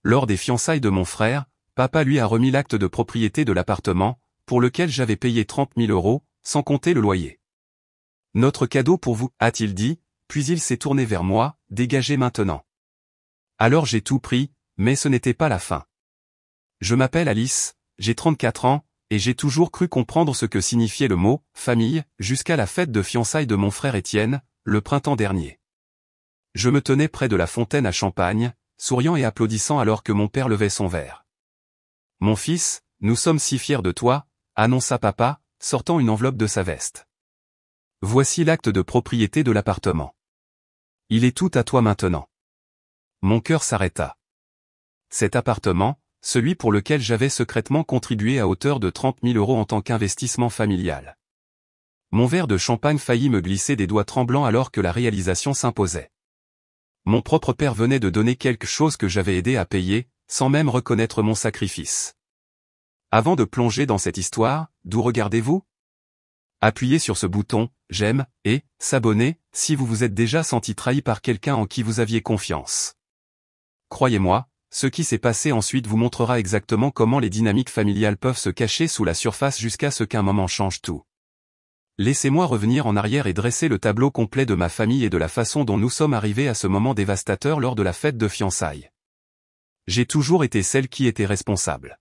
Lors des fiançailles de mon frère, papa lui a remis l'acte de propriété de l'appartement, pour lequel j'avais payé 30 000 €, sans compter le loyer. Notre cadeau pour vous, a-t-il dit, puis il s'est tourné vers moi, dégagez maintenant. Alors j'ai tout pris, mais ce n'était pas la fin. Je m'appelle Alice, j'ai 34 ans, et j'ai toujours cru comprendre ce que signifiait le mot « famille » jusqu'à la fête de fiançailles de mon frère Étienne, le printemps dernier. Je me tenais près de la fontaine à champagne, souriant et applaudissant alors que mon père levait son verre. « Mon fils, nous sommes si fiers de toi », annonça papa, sortant une enveloppe de sa veste. « Voici l'acte de propriété de l'appartement. Il est tout à toi maintenant. » Mon cœur s'arrêta. Cet appartement, celui pour lequel j'avais secrètement contribué à hauteur de 30 000 € en tant qu'investissement familial. Mon verre de champagne faillit me glisser des doigts tremblants alors que la réalisation s'imposait. Mon propre père venait de donner quelque chose que j'avais aidé à payer, sans même reconnaître mon sacrifice. Avant de plonger dans cette histoire, d'où regardez-vous? Appuyez sur ce bouton « J'aime » et « S'abonner » si vous vous êtes déjà senti trahi par quelqu'un en qui vous aviez confiance. Croyez-moi, ce qui s'est passé ensuite vous montrera exactement comment les dynamiques familiales peuvent se cacher sous la surface jusqu'à ce qu'un moment change tout. Laissez-moi revenir en arrière et dresser le tableau complet de ma famille et de la façon dont nous sommes arrivés à ce moment dévastateur lors de la fête de fiançailles. J'ai toujours été celle qui était responsable.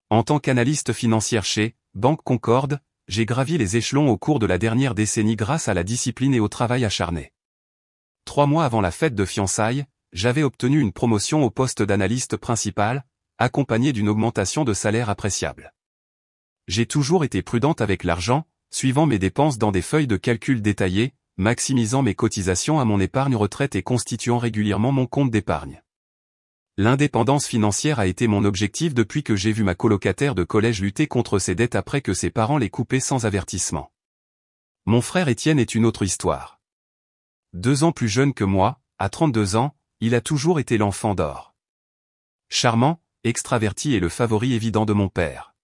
En tant qu'analyste financière chez Banque Concorde, j'ai gravi les échelons au cours de la dernière décennie grâce à la discipline et au travail acharné. 3 mois avant la fête de fiançailles, j'avais obtenu une promotion au poste d'analyste principal, accompagnée d'une augmentation de salaire appréciable. J'ai toujours été prudente avec l'argent, suivant mes dépenses dans des feuilles de calcul détaillées, maximisant mes cotisations à mon épargne retraite et constituant régulièrement mon compte d'épargne. L'indépendance financière a été mon objectif depuis que j'ai vu ma colocataire de collège lutter contre ses dettes après que ses parents l'aient coupée sans avertissement. Mon frère Étienne est une autre histoire. 2 ans plus jeune que moi, à 32 ans, il a toujours été l'enfant d'or. Charmant, extraverti et le favori évident de mon père.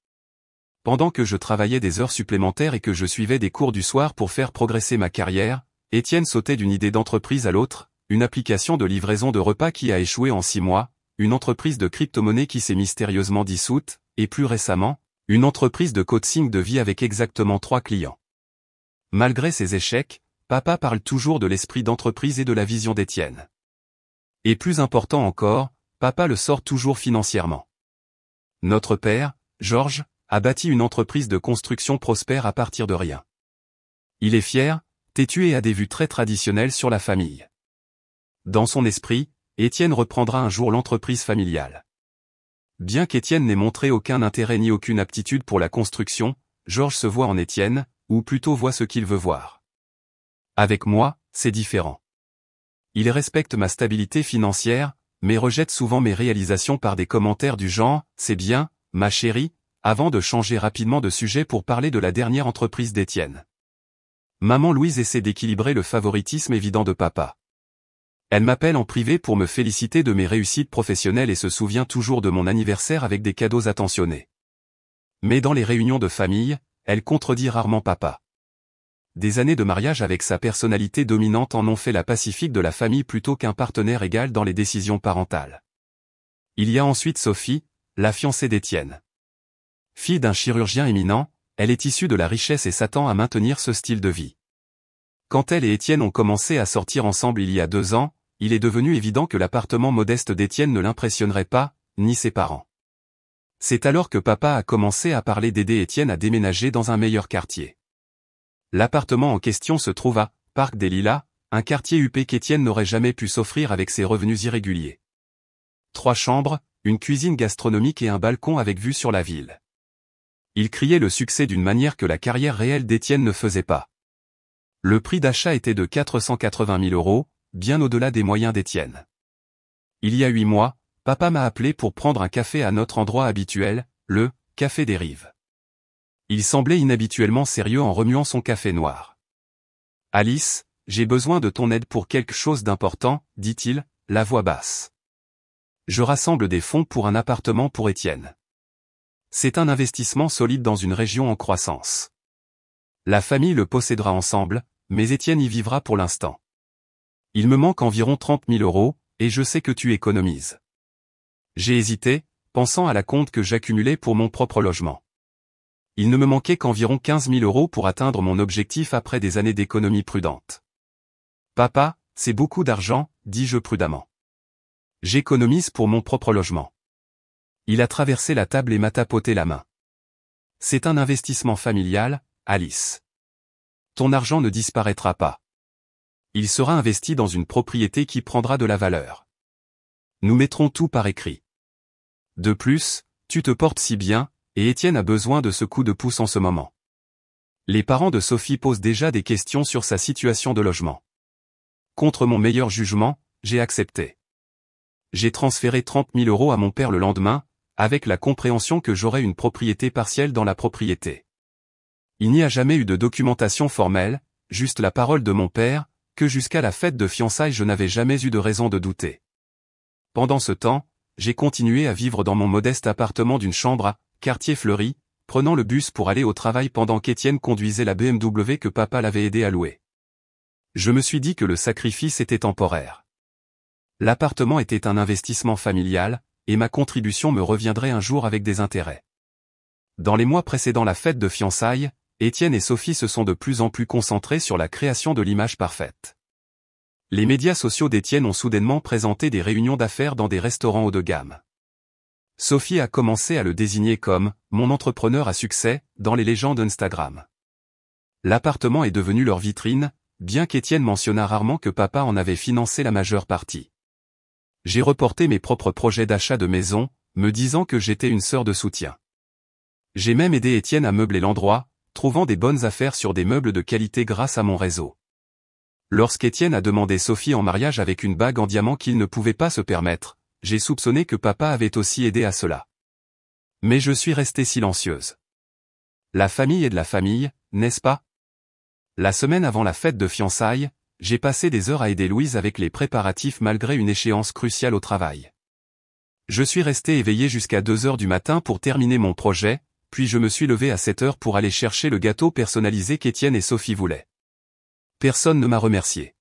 Pendant que je travaillais des heures supplémentaires et que je suivais des cours du soir pour faire progresser ma carrière, Étienne sautait d'une idée d'entreprise à l'autre, une application de livraison de repas qui a échoué en 6 mois, une entreprise de crypto-monnaie qui s'est mystérieusement dissoute, et plus récemment, une entreprise de coaching de vie avec exactement 3 clients. Malgré ses échecs, papa parle toujours de l'esprit d'entreprise et de la vision d'Étienne. Et plus important encore, papa le sort toujours financièrement. Notre père, Georges, a bâti une entreprise de construction prospère à partir de rien. Il est fier, têtu et a des vues très traditionnelles sur la famille. Dans son esprit, Étienne reprendra un jour l'entreprise familiale. Bien qu'Étienne n'ait montré aucun intérêt ni aucune aptitude pour la construction, Georges se voit en Étienne, ou plutôt voit ce qu'il veut voir. Avec moi, c'est différent. Il respecte ma stabilité financière, mais rejette souvent mes réalisations par des commentaires du genre « c'est bien, ma chérie », avant de changer rapidement de sujet pour parler de la dernière entreprise d'Étienne. Maman Louise essaie d'équilibrer le favoritisme évident de papa. Elle m'appelle en privé pour me féliciter de mes réussites professionnelles et se souvient toujours de mon anniversaire avec des cadeaux attentionnés. Mais dans les réunions de famille, elle contredit rarement papa. Des années de mariage avec sa personnalité dominante en ont fait la pacifique de la famille plutôt qu'un partenaire égal dans les décisions parentales. Il y a ensuite Sophie, la fiancée d'Étienne. Fille d'un chirurgien éminent, elle est issue de la richesse et s'attend à maintenir ce style de vie. Quand elle et Étienne ont commencé à sortir ensemble il y a 2 ans, il est devenu évident que l'appartement modeste d'Étienne ne l'impressionnerait pas, ni ses parents. C'est alors que papa a commencé à parler d'aider Étienne à déménager dans un meilleur quartier. L'appartement en question se trouve à Parc des Lilas, un quartier huppé qu'Étienne n'aurait jamais pu s'offrir avec ses revenus irréguliers. 3 chambres, une cuisine gastronomique et un balcon avec vue sur la ville. Il criait le succès d'une manière que la carrière réelle d'Étienne ne faisait pas. Le prix d'achat était de 480 000 €, bien au-delà des moyens d'Étienne. Il y a 8 mois, papa m'a appelé pour prendre un café à notre endroit habituel, le Café des Rives. Il semblait inhabituellement sérieux en remuant son café noir. « Alice, j'ai besoin de ton aide pour quelque chose d'important, dit-il, la voix basse. Je rassemble des fonds pour un appartement pour Étienne. C'est un investissement solide dans une région en croissance. La famille le possédera ensemble, mais Étienne y vivra pour l'instant. Il me manque environ 30 000 €, et je sais que tu économises. J'ai hésité, pensant à la compte que j'accumulais pour mon propre logement. Il ne me manquait qu'environ 15 000 € pour atteindre mon objectif après des années d'économie prudente. Papa, c'est beaucoup d'argent, dis-je prudemment. J'économise pour mon propre logement. Il a traversé la table et m'a tapoté la main. C'est un investissement familial, Alice. Ton argent ne disparaîtra pas. Il sera investi dans une propriété qui prendra de la valeur. Nous mettrons tout par écrit. De plus, tu te portes si bien, et Étienne a besoin de ce coup de pouce en ce moment. Les parents de Sophie posent déjà des questions sur sa situation de logement. Contre mon meilleur jugement, j'ai accepté. J'ai transféré 30 000 € à mon père le lendemain, avec la compréhension que j'aurais une propriété partielle dans la propriété. Il n'y a jamais eu de documentation formelle, juste la parole de mon père, que jusqu'à la fête de fiançailles je n'avais jamais eu de raison de douter. Pendant ce temps, j'ai continué à vivre dans mon modeste appartement d'une chambre à Quartier-Fleury, prenant le bus pour aller au travail pendant qu'Étienne conduisait la BMW que papa l'avait aidé à louer. Je me suis dit que le sacrifice était temporaire. L'appartement était un investissement familial, et ma contribution me reviendrait un jour avec des intérêts. Dans les mois précédant la fête de fiançailles, Étienne et Sophie se sont de plus en plus concentrés sur la création de l'image parfaite. Les médias sociaux d'Étienne ont soudainement présenté des réunions d'affaires dans des restaurants haut de gamme. Sophie a commencé à le désigner comme « mon entrepreneur à succès » dans les légendes Instagram. L'appartement est devenu leur vitrine, bien qu'Étienne mentionnât rarement que papa en avait financé la majeure partie. J'ai reporté mes propres projets d'achat de maison, me disant que j'étais une sœur de soutien. J'ai même aidé Étienne à meubler l'endroit, trouvant des bonnes affaires sur des meubles de qualité grâce à mon réseau. Lorsqu'Étienne a demandé Sophie en mariage avec une bague en diamant qu'il ne pouvait pas se permettre, j'ai soupçonné que papa avait aussi aidé à cela. Mais je suis restée silencieuse. La famille est de la famille, n'est-ce pas? La semaine avant la fête de fiançailles, j'ai passé des heures à aider Louise avec les préparatifs malgré une échéance cruciale au travail. Je suis resté éveillé jusqu'à 2 heures du matin pour terminer mon projet, puis je me suis levé à 7 heures pour aller chercher le gâteau personnalisé qu'Étienne et Sophie voulaient. Personne ne m'a remercié.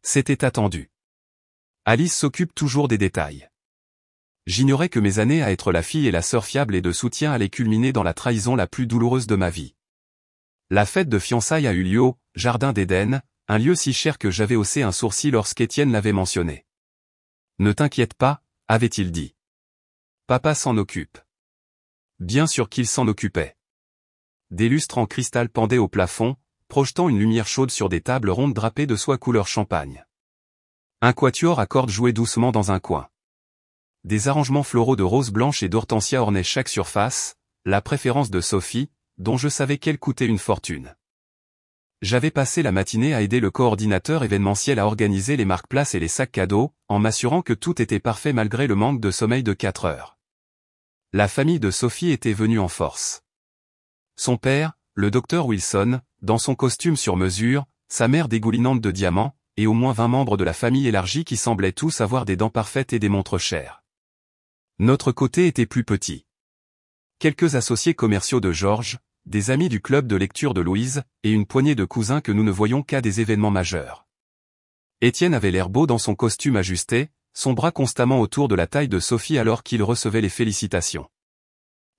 C'était attendu. Alice s'occupe toujours des détails. J'ignorais que mes années à être la fille et la sœur fiable et de soutien allaient culminer dans la trahison la plus douloureuse de ma vie. La fête de fiançailles a eu lieu au Jardin d'Éden, un lieu si cher que j'avais haussé un sourcil lorsqu'Étienne l'avait mentionné. Ne t'inquiète pas, avait-il dit. Papa s'en occupe. Bien sûr qu'il s'en occupait. Des lustres en cristal pendaient au plafond, projetant une lumière chaude sur des tables rondes drapées de soie couleur champagne. Un quatuor à cordes jouait doucement dans un coin. Des arrangements floraux de roses blanches et d'hortensia ornaient chaque surface, la préférence de Sophie, dont je savais qu'elle coûtait une fortune. J'avais passé la matinée à aider le coordinateur événementiel à organiser les marque-places et les sacs cadeaux, en m'assurant que tout était parfait malgré le manque de sommeil de 4 heures. La famille de Sophie était venue en force. Son père, le docteur Wilson, dans son costume sur mesure, sa mère dégoulinante de diamants, et au moins 20 membres de la famille élargie qui semblaient tous avoir des dents parfaites et des montres chères. Notre côté était plus petit. Quelques associés commerciaux de Georges, des amis du club de lecture de Louise, et une poignée de cousins que nous ne voyions qu'à des événements majeurs. Étienne avait l'air beau dans son costume ajusté, son bras constamment autour de la taille de Sophie alors qu'il recevait les félicitations.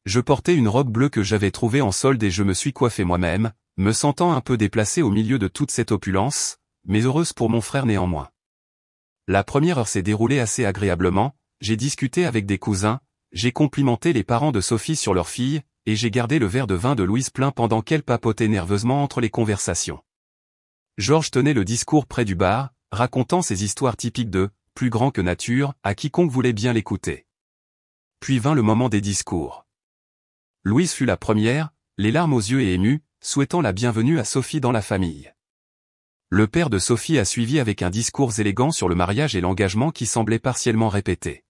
Je portais une robe bleue que j'avais trouvée en solde et je me suis coiffé moi-même, me sentant un peu déplacé au milieu de toute cette opulence, mais heureuse pour mon frère néanmoins. La première heure s'est déroulée assez agréablement, j'ai discuté avec des cousins, j'ai complimenté les parents de Sophie sur leur fille, et j'ai gardé le verre de vin de Louise plein pendant qu'elle papotait nerveusement entre les conversations. Georges tenait le discours près du bar, racontant ses histoires typiques de « plus grand que nature » à quiconque voulait bien l'écouter. Puis vint le moment des discours. Louise fut la première, les larmes aux yeux et émue, souhaitant la bienvenue à Sophie dans la famille. Le père de Sophie a suivi avec un discours élégant sur le mariage et l'engagement qui semblait partiellement répété.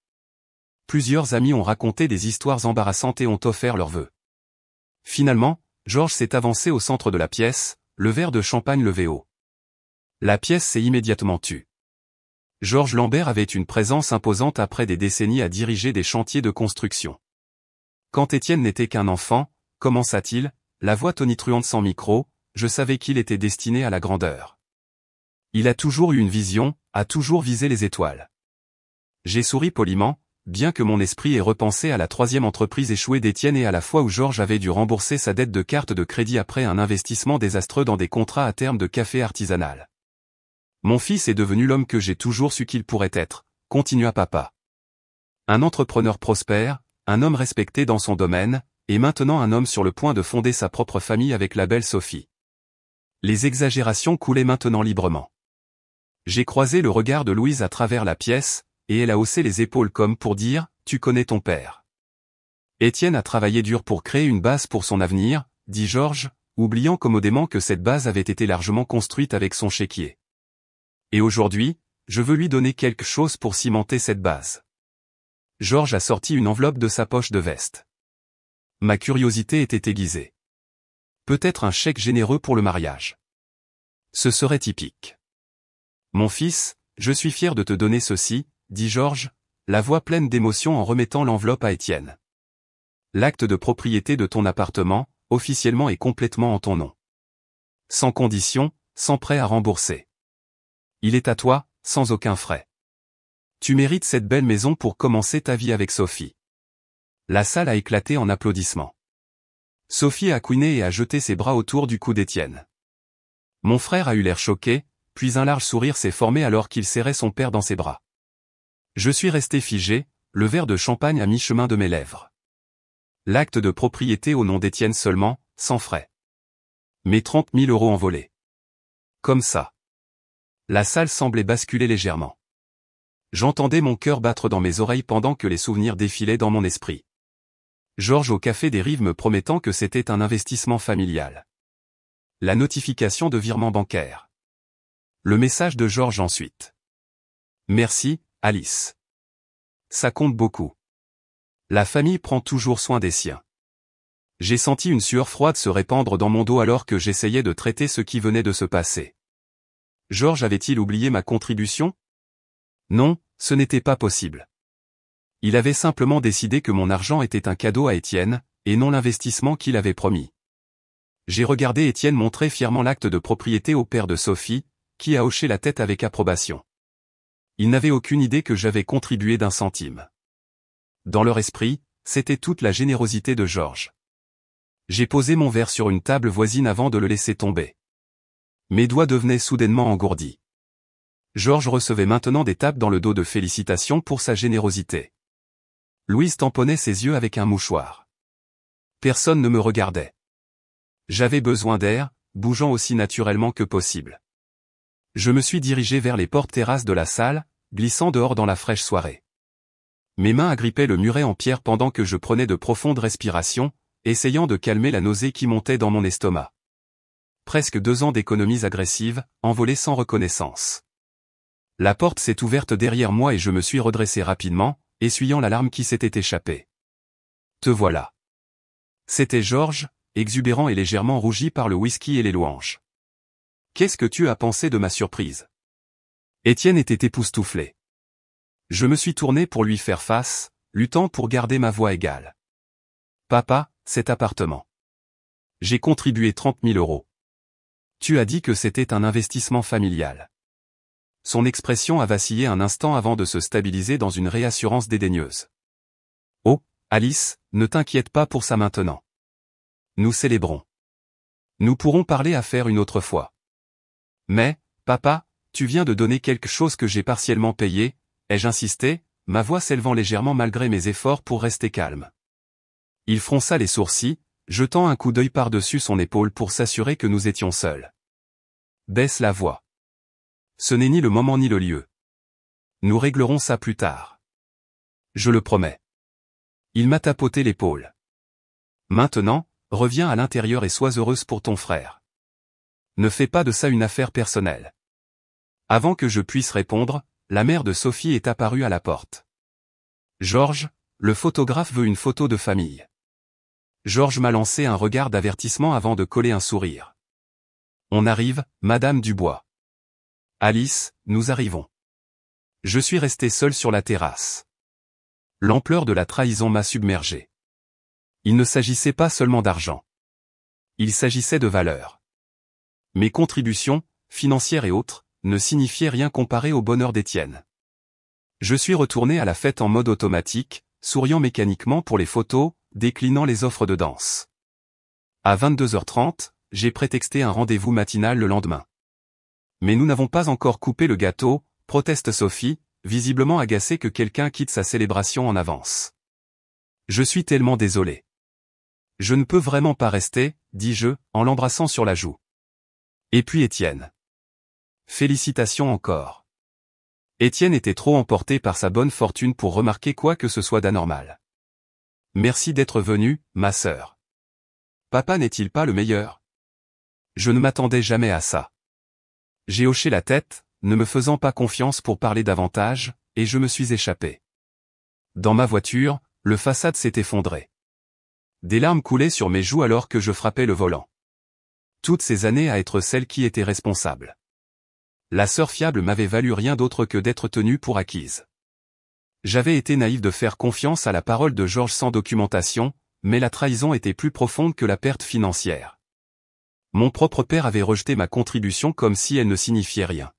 Plusieurs amis ont raconté des histoires embarrassantes et ont offert leurs vœux. Finalement, Georges s'est avancé au centre de la pièce, le verre de champagne levé haut. La pièce s'est immédiatement tue. Georges Lambert avait une présence imposante après des décennies à diriger des chantiers de construction. Quand Étienne n'était qu'un enfant, commença-t-il, la voix tonitruante sans micro, je savais qu'il était destiné à la grandeur. Il a toujours eu une vision, a toujours visé les étoiles. J'ai souri poliment, bien que mon esprit ait repensé à la troisième entreprise échouée d'Étienne et à la fois où Georges avait dû rembourser sa dette de carte de crédit après un investissement désastreux dans des contrats à terme de café artisanal. Mon fils est devenu l'homme que j'ai toujours su qu'il pourrait être, continua papa. Un entrepreneur prospère, un homme respecté dans son domaine, et maintenant un homme sur le point de fonder sa propre famille avec la belle Sophie. Les exagérations coulaient maintenant librement. J'ai croisé le regard de Louise à travers la pièce, et elle a haussé les épaules comme pour dire « Tu connais ton père ». Étienne a travaillé dur pour créer une base pour son avenir, dit Georges, oubliant commodément que cette base avait été largement construite avec son chéquier. Et aujourd'hui, je veux lui donner quelque chose pour cimenter cette base. Georges a sorti une enveloppe de sa poche de veste. Ma curiosité était aiguisée. Peut-être un chèque généreux pour le mariage. Ce serait typique. Mon fils, je suis fier de te donner ceci, dit Georges, la voix pleine d'émotion en remettant l'enveloppe à Étienne. L'acte de propriété de ton appartement, officiellement et complètement en ton nom. Sans condition, sans prêt à rembourser. Il est à toi, sans aucun frais. Tu mérites cette belle maison pour commencer ta vie avec Sophie. La salle a éclaté en applaudissements. Sophie a couiné et a jeté ses bras autour du cou d'Étienne. Mon frère a eu l'air choqué, puis un large sourire s'est formé alors qu'il serrait son père dans ses bras. Je suis resté figé, le verre de champagne à mi-chemin de mes lèvres. L'acte de propriété au nom d'Étienne seulement, sans frais. Mes 30 000 € envolés. Comme ça. La salle semblait basculer légèrement. J'entendais mon cœur battre dans mes oreilles pendant que les souvenirs défilaient dans mon esprit. Georges au café des Rives me promettant que c'était un investissement familial. La notification de virement bancaire. Le message de Georges ensuite. Merci, Alice. Ça compte beaucoup. La famille prend toujours soin des siens. J'ai senti une sueur froide se répandre dans mon dos alors que j'essayais de traiter ce qui venait de se passer. Georges avait-il oublié ma contribution? Non, ce n'était pas possible. Il avait simplement décidé que mon argent était un cadeau à Étienne, et non l'investissement qu'il avait promis. J'ai regardé Étienne montrer fièrement l'acte de propriété au père de Sophie, qui a hoché la tête avec approbation. Il n'avait aucune idée que j'avais contribué d'un centime. Dans leur esprit, c'était toute la générosité de Georges. J'ai posé mon verre sur une table voisine avant de le laisser tomber. Mes doigts devenaient soudainement engourdis. Georges recevait maintenant des tapes dans le dos de félicitations pour sa générosité. Louise tamponnait ses yeux avec un mouchoir. Personne ne me regardait. J'avais besoin d'air, bougeant aussi naturellement que possible. Je me suis dirigé vers les portes terrasses de la salle, glissant dehors dans la fraîche soirée. Mes mains agrippaient le muret en pierre pendant que je prenais de profondes respirations, essayant de calmer la nausée qui montait dans mon estomac. Presque 2 ans d'économies agressives, envolées sans reconnaissance. La porte s'est ouverte derrière moi et je me suis redressé rapidement, essuyant la larme qui s'était échappée. Te voilà. C'était Georges, exubérant et légèrement rougi par le whisky et les louanges. Qu'est-ce que tu as pensé de ma surprise? Étienne était époustouflé. Je me suis tourné pour lui faire face, luttant pour garder ma voix égale. Papa, cet appartement. J'ai contribué 30 000 €. Tu as dit que c'était un investissement familial. Son expression a vacillé un instant avant de se stabiliser dans une réassurance dédaigneuse. Oh, Alice, ne t'inquiète pas pour ça maintenant. Nous célébrons. Nous pourrons parler affaires une autre fois. Mais, papa, tu viens de donner quelque chose que j'ai partiellement payé, ai-je insisté, ma voix s'élevant légèrement malgré mes efforts pour rester calme. Il fronça les sourcils, jetant un coup d'œil par-dessus son épaule pour s'assurer que nous étions seuls. Baisse la voix. Ce n'est ni le moment ni le lieu. Nous réglerons ça plus tard. Je le promets. Il m'a tapoté l'épaule. Maintenant, reviens à l'intérieur et sois heureuse pour ton frère. Ne fais pas de ça une affaire personnelle. Avant que je puisse répondre, la mère de Sophie est apparue à la porte. Georges, le photographe veut une photo de famille. Georges m'a lancé un regard d'avertissement avant de coller un sourire. On arrive, Madame Dubois. Alice, nous arrivons. Je suis resté seul sur la terrasse. L'ampleur de la trahison m'a submergé. Il ne s'agissait pas seulement d'argent. Il s'agissait de valeur. Mes contributions, financières et autres, ne signifiaient rien comparé au bonheur d'Étienne. Je suis retourné à la fête en mode automatique, souriant mécaniquement pour les photos, déclinant les offres de danse. À 22h30, j'ai prétexté un rendez-vous matinal le lendemain. Mais nous n'avons pas encore coupé le gâteau, proteste Sophie, visiblement agacée que quelqu'un quitte sa célébration en avance. Je suis tellement désolé. Je ne peux vraiment pas rester, dis-je, en l'embrassant sur la joue. Et puis Étienne. Félicitations encore. Étienne était trop emporté par sa bonne fortune pour remarquer quoi que ce soit d'anormal. Merci d'être venu, ma sœur. Papa n'est-il pas le meilleur? Je ne m'attendais jamais à ça. J'ai hoché la tête, ne me faisant pas confiance pour parler davantage, et je me suis échappé. Dans ma voiture, le façade s'est effondré. Des larmes coulaient sur mes joues alors que je frappais le volant. Toutes ces années à être celle qui était responsable. La sœur fiable m'avait valu rien d'autre que d'être tenue pour acquise. J'avais été naïf de faire confiance à la parole de Georges sans documentation, mais la trahison était plus profonde que la perte financière. Mon propre père avait rejeté ma contribution comme si elle ne signifiait rien.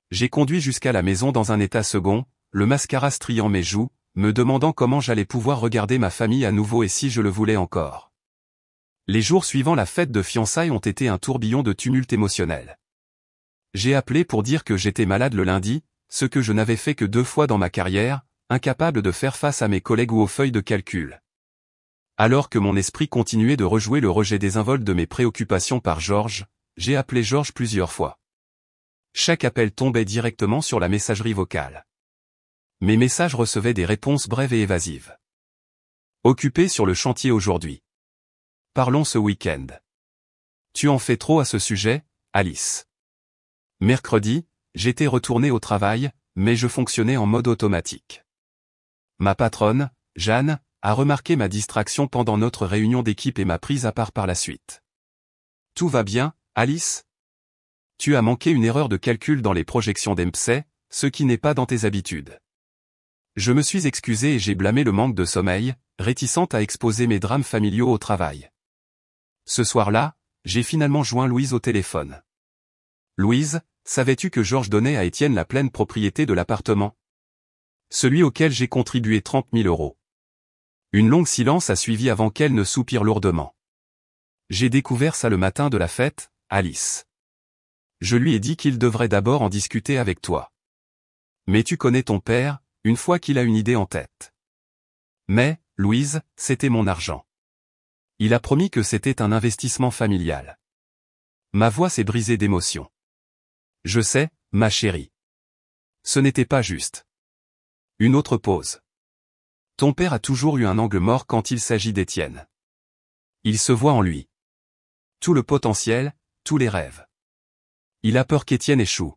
J'ai conduit jusqu'à la maison dans un état second, le mascara striant mes joues, me demandant comment j'allais pouvoir regarder ma famille à nouveau et si je le voulais encore. Les jours suivant la fête de fiançailles ont été un tourbillon de tumulte émotionnel. J'ai appelé pour dire que j'étais malade le lundi, ce que je n'avais fait que 2 fois dans ma carrière, incapable de faire face à mes collègues ou aux feuilles de calcul. Alors que mon esprit continuait de rejouer le rejet désinvolte de mes préoccupations par Georges, j'ai appelé Georges plusieurs fois. Chaque appel tombait directement sur la messagerie vocale. Mes messages recevaient des réponses brèves et évasives. Occupé sur le chantier aujourd'hui. Parlons ce week-end. Tu en fais trop à ce sujet, Alice. Mercredi, j'étais retourné au travail, mais je fonctionnais en mode automatique. Ma patronne, Jeanne, a remarqué ma distraction pendant notre réunion d'équipe et m'a prise à part par la suite. Tout va bien, Alice? Tu as manqué une erreur de calcul dans les projections d'EMPSE, ce qui n'est pas dans tes habitudes. Je me suis excusé et j'ai blâmé le manque de sommeil, réticente à exposer mes drames familiaux au travail. Ce soir-là, j'ai finalement joint Louise au téléphone. Louise, savais-tu que Georges donnait à Étienne la pleine propriété de l'appartement? Celui auquel j'ai contribué 30 000 €. Une longue silence a suivi avant qu'elle ne soupire lourdement. J'ai découvert ça le matin de la fête, Alice. Je lui ai dit qu'il devrait d'abord en discuter avec toi. Mais tu connais ton père, une fois qu'il a une idée en tête. Mais, Louise, c'était mon argent. Il a promis que c'était un investissement familial. Ma voix s'est brisée d'émotion. Je sais, ma chérie. Ce n'était pas juste. Une autre pause. Ton père a toujours eu un angle mort quand il s'agit d'Étienne. Il se voit en lui. Tout le potentiel, tous les rêves. Il a peur qu'Étienne échoue.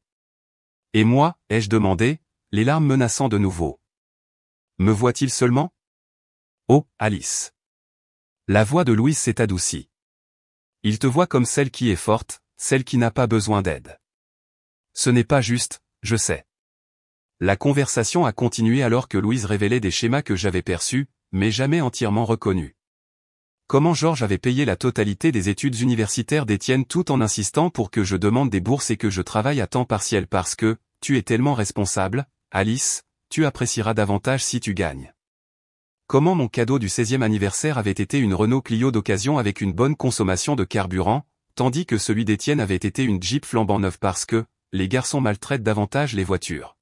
Et moi, ai-je demandé, les larmes menaçant de nouveau. Me voit-il seulement? Oh, Alice. La voix de Louise s'est adoucie. Il te voit comme celle qui est forte, celle qui n'a pas besoin d'aide. Ce n'est pas juste, je sais. La conversation a continué alors que Louise révélait des schémas que j'avais perçus, mais jamais entièrement reconnus. Comment Georges avait payé la totalité des études universitaires d'Étienne tout en insistant pour que je demande des bourses et que je travaille à temps partiel parce que, tu es tellement responsable, Alice, tu apprécieras davantage si tu gagnes. Comment mon cadeau du 16e anniversaire avait été une Renault Clio d'occasion avec une bonne consommation de carburant, tandis que celui d'Étienne avait été une Jeep flambant neuve parce que, les garçons maltraitent davantage les voitures.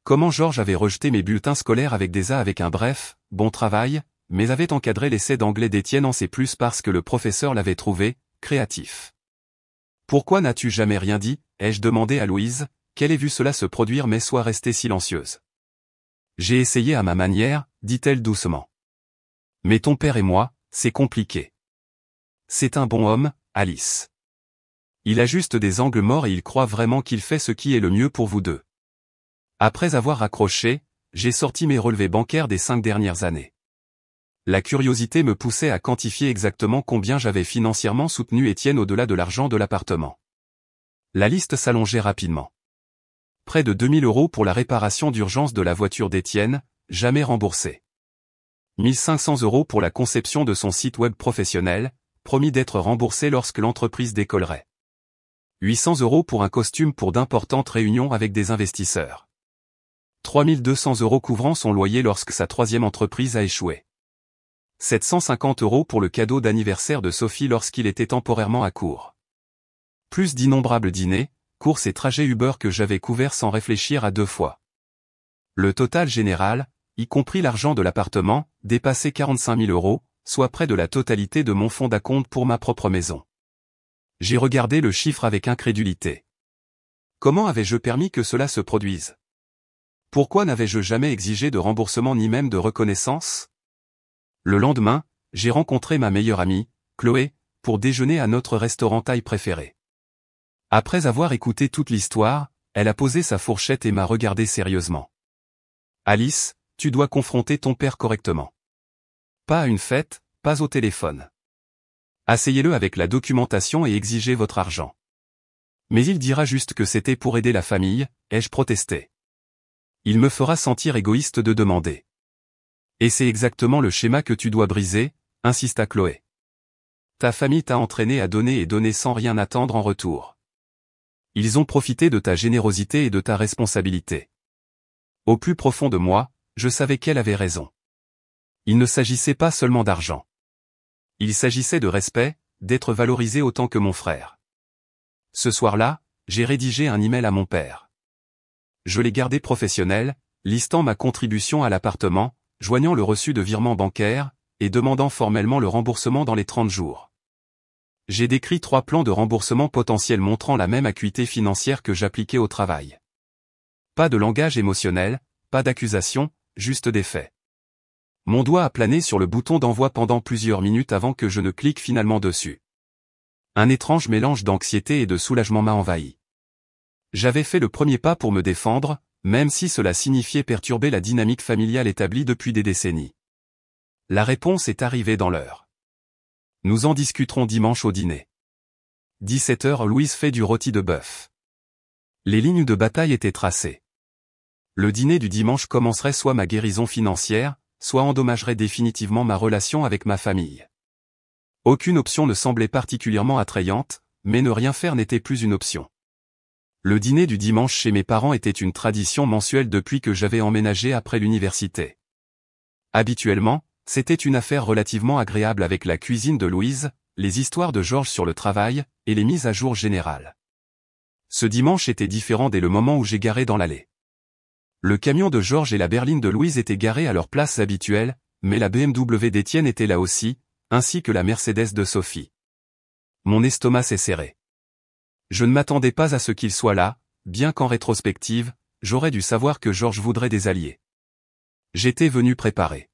Comment Georges avait rejeté mes bulletins scolaires avec des A avec un bref, bon travail, mais avait encadré l'essai d'anglais d'Étienne en C++ parce que le professeur l'avait trouvé, créatif. Pourquoi n'as-tu jamais rien dit, ai-je demandé à Louise, qu'elle ait vu cela se produire mais soit restée silencieuse. J'ai essayé à ma manière, dit-elle doucement. Mais ton père et moi, c'est compliqué. C'est un bon homme, Alice. Il a juste des angles morts et il croit vraiment qu'il fait ce qui est le mieux pour vous deux. Après avoir raccroché, j'ai sorti mes relevés bancaires des 5 dernières années. La curiosité me poussait à quantifier exactement combien j'avais financièrement soutenu Étienne au-delà de l'argent de l'appartement. La liste s'allongeait rapidement. Près de 2 000 € pour la réparation d'urgence de la voiture d'Étienne, jamais remboursée. 1 500 € pour la conception de son site web professionnel, promis d'être remboursé lorsque l'entreprise décollerait. 800 € pour un costume pour d'importantes réunions avec des investisseurs. 3200 € couvrant son loyer lorsque sa troisième entreprise a échoué. 750 € pour le cadeau d'anniversaire de Sophie lorsqu'il était temporairement à court. Plus d'innombrables dîners, courses et trajets Uber que j'avais couverts sans réfléchir à deux fois. Le total général, y compris l'argent de l'appartement, dépassait 45 000 €, soit près de la totalité de mon fonds d'acompte pour ma propre maison. J'ai regardé le chiffre avec incrédulité. Comment avais-je permis que cela se produise? Pourquoi n'avais-je jamais exigé de remboursement ni même de reconnaissance? Le lendemain, j'ai rencontré ma meilleure amie, Chloé, pour déjeuner à notre restaurant thaï préféré. Après avoir écouté toute l'histoire, elle a posé sa fourchette et m'a regardé sérieusement. Alice, tu dois confronter ton père correctement. Pas à une fête, pas au téléphone. Asseyez-le avec la documentation et exigez votre argent. Mais il dira juste que c'était pour aider la famille, ai-je protesté. Il me fera sentir égoïste de demander. Et c'est exactement le schéma que tu dois briser, insista Chloé. Ta famille t'a entraîné à donner et donner sans rien attendre en retour. Ils ont profité de ta générosité et de ta responsabilité. Au plus profond de moi, je savais qu'elle avait raison. Il ne s'agissait pas seulement d'argent. Il s'agissait de respect, d'être valorisé autant que mon frère. Ce soir-là, j'ai rédigé un email à mon père. Je l'ai gardé professionnel, listant ma contribution à l'appartement, joignant le reçu de virement bancaire, et demandant formellement le remboursement dans les 30 jours. J'ai décrit 3 plans de remboursement potentiels montrant la même acuité financière que j'appliquais au travail. Pas de langage émotionnel, pas d'accusation, juste des faits. Mon doigt a plané sur le bouton d'envoi pendant plusieurs minutes avant que je ne clique finalement dessus. Un étrange mélange d'anxiété et de soulagement m'a envahi. J'avais fait le premier pas pour me défendre, même si cela signifiait perturber la dynamique familiale établie depuis des décennies. La réponse est arrivée dans l'heure. Nous en discuterons dimanche au dîner. 17 h, Louise fait du rôti de bœuf. Les lignes de bataille étaient tracées. Le dîner du dimanche commencerait soit ma guérison financière, soit endommagerait définitivement ma relation avec ma famille. Aucune option ne semblait particulièrement attrayante, mais ne rien faire n'était plus une option. Le dîner du dimanche chez mes parents était une tradition mensuelle depuis que j'avais emménagé après l'université. Habituellement, c'était une affaire relativement agréable avec la cuisine de Louise, les histoires de Georges sur le travail, et les mises à jour générales. Ce dimanche était différent dès le moment où j'ai garé dans l'allée. Le camion de Georges et la berline de Louise étaient garés à leur place habituelle, mais la BMW d'Étienne était là aussi, ainsi que la Mercedes de Sophie. Mon estomac s'est serré. Je ne m'attendais pas à ce qu'il soit là, bien qu'en rétrospective, j'aurais dû savoir que Georges voudrait des alliés. J'étais venu préparé.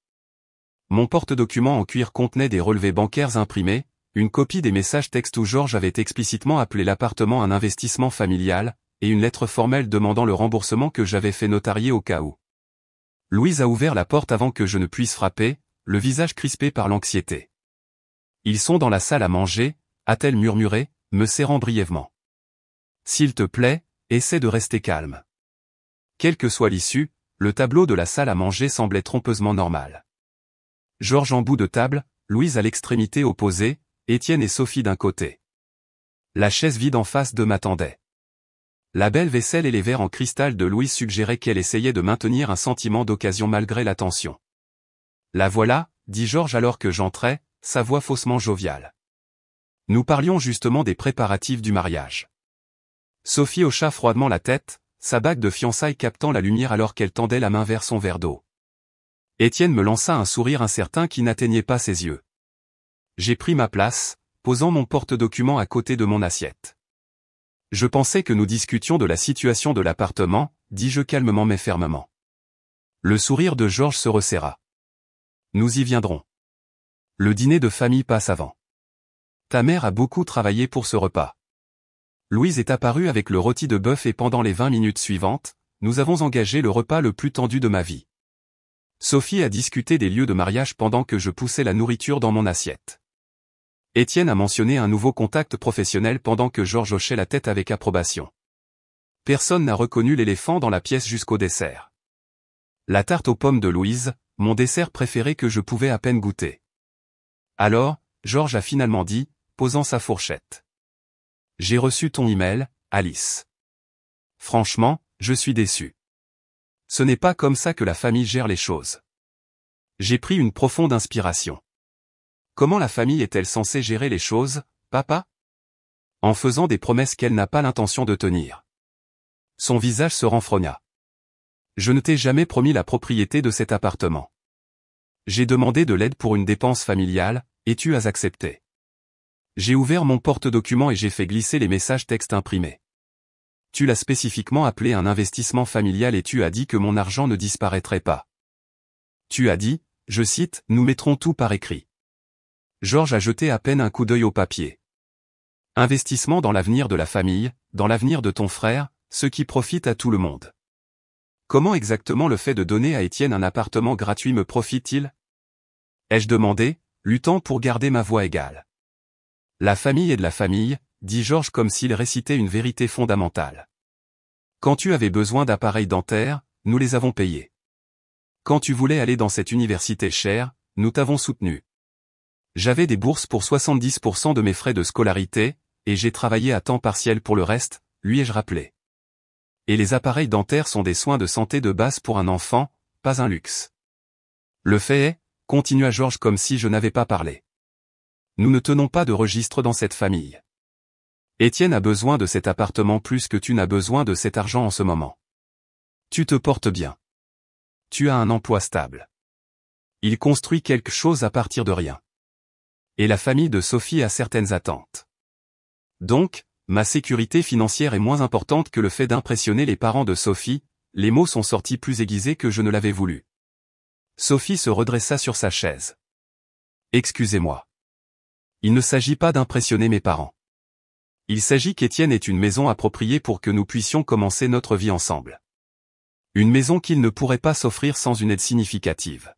Mon porte-documents en cuir contenait des relevés bancaires imprimés, une copie des messages textes où Georges avait explicitement appelé l'appartement un investissement familial, et une lettre formelle demandant le remboursement que j'avais fait notarier au cas où. Louise a ouvert la porte avant que je ne puisse frapper, le visage crispé par l'anxiété. Ils sont dans la salle à manger, a-t-elle murmuré, me serrant brièvement. S'il te plaît, essaie de rester calme. Quelle que soit l'issue, le tableau de la salle à manger semblait trompeusement normal. Georges en bout de table, Louise à l'extrémité opposée, Étienne et Sophie d'un côté. La chaise vide en face d'eux m'attendait. La belle vaisselle et les verres en cristal de Louise suggéraient qu'elle essayait de maintenir un sentiment d'occasion malgré la tension. La voilà, dit Georges alors que j'entrais, sa voix faussement joviale. Nous parlions justement des préparatifs du mariage. Sophie hocha froidement la tête, sa bague de fiançailles captant la lumière alors qu'elle tendait la main vers son verre d'eau. Étienne me lança un sourire incertain qui n'atteignait pas ses yeux. J'ai pris ma place, posant mon porte-documents à côté de mon assiette. Je pensais que nous discutions de la situation de l'appartement, dis-je calmement mais fermement. Le sourire de Georges se resserra. Nous y viendrons. Le dîner de famille passe avant. Ta mère a beaucoup travaillé pour ce repas. Louise est apparue avec le rôti de bœuf et pendant les 20 minutes suivantes, nous avons engagé le repas le plus tendu de ma vie. Sophie a discuté des lieux de mariage pendant que je poussais la nourriture dans mon assiette. Étienne a mentionné un nouveau contact professionnel pendant que Georges hochait la tête avec approbation. Personne n'a reconnu l'éléphant dans la pièce jusqu'au dessert. La tarte aux pommes de Louise, mon dessert préféré que je pouvais à peine goûter. Alors, Georges a finalement dit, posant sa fourchette. J'ai reçu ton email, Alice. Franchement, je suis déçu. Ce n'est pas comme ça que la famille gère les choses. J'ai pris une profonde inspiration. Comment la famille est-elle censée gérer les choses, papa? En faisant des promesses qu'elle n'a pas l'intention de tenir. Son visage se renfrogna. Je ne t'ai jamais promis la propriété de cet appartement. J'ai demandé de l'aide pour une dépense familiale, et tu as accepté. J'ai ouvert mon porte-documents et j'ai fait glisser les messages textes imprimés. Tu l'as spécifiquement appelé un investissement familial et tu as dit que mon argent ne disparaîtrait pas. Tu as dit, je cite, nous mettrons tout par écrit. Georges a jeté à peine un coup d'œil au papier. Investissement dans l'avenir de la famille, dans l'avenir de ton frère, ce qui profite à tout le monde. Comment exactement le fait de donner à Étienne un appartement gratuit me profite-t-il? Ai-je demandé, luttant pour garder ma voix égale. La famille est de la famille, dit Georges comme s'il récitait une vérité fondamentale. Quand tu avais besoin d'appareils dentaires, nous les avons payés. Quand tu voulais aller dans cette université chère, nous t'avons soutenu. J'avais des bourses pour 70% de mes frais de scolarité, et j'ai travaillé à temps partiel pour le reste, lui ai-je rappelé. Et les appareils dentaires sont des soins de santé de base pour un enfant, pas un luxe. Le fait est, continua Georges comme si je n'avais pas parlé. Nous ne tenons pas de registre dans cette famille. Étienne a besoin de cet appartement plus que tu n'as besoin de cet argent en ce moment. Tu te portes bien. Tu as un emploi stable. Il construit quelque chose à partir de rien. Et la famille de Sophie a certaines attentes. Donc, ma sécurité financière est moins importante que le fait d'impressionner les parents de Sophie, les mots sont sortis plus aiguisés que je ne l'avais voulu. Sophie se redressa sur sa chaise. Excusez-moi. Il ne s'agit pas d'impressionner mes parents. Il s'agit qu'Étienne ait une maison appropriée pour que nous puissions commencer notre vie ensemble. Une maison qu'il ne pourrait pas s'offrir sans une aide significative.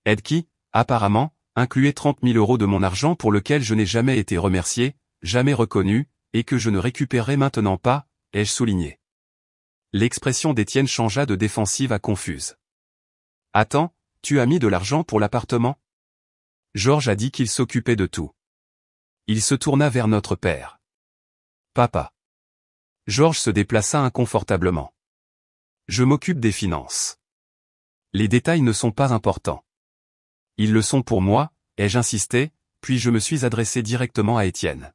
Aide qui, apparemment, incluait 30 000 € de mon argent pour lequel je n'ai jamais été remercié, jamais reconnu, et que je ne récupérerai maintenant pas, ai-je souligné. L'expression d'Étienne changea de défensive à confuse. Attends, tu as mis de l'argent pour l'appartement? Georges a dit qu'il s'occupait de tout. Il se tourna vers notre père. Papa. Georges se déplaça inconfortablement. Je m'occupe des finances. Les détails ne sont pas importants. Ils le sont pour moi, ai-je insisté, puis je me suis adressé directement à Étienne.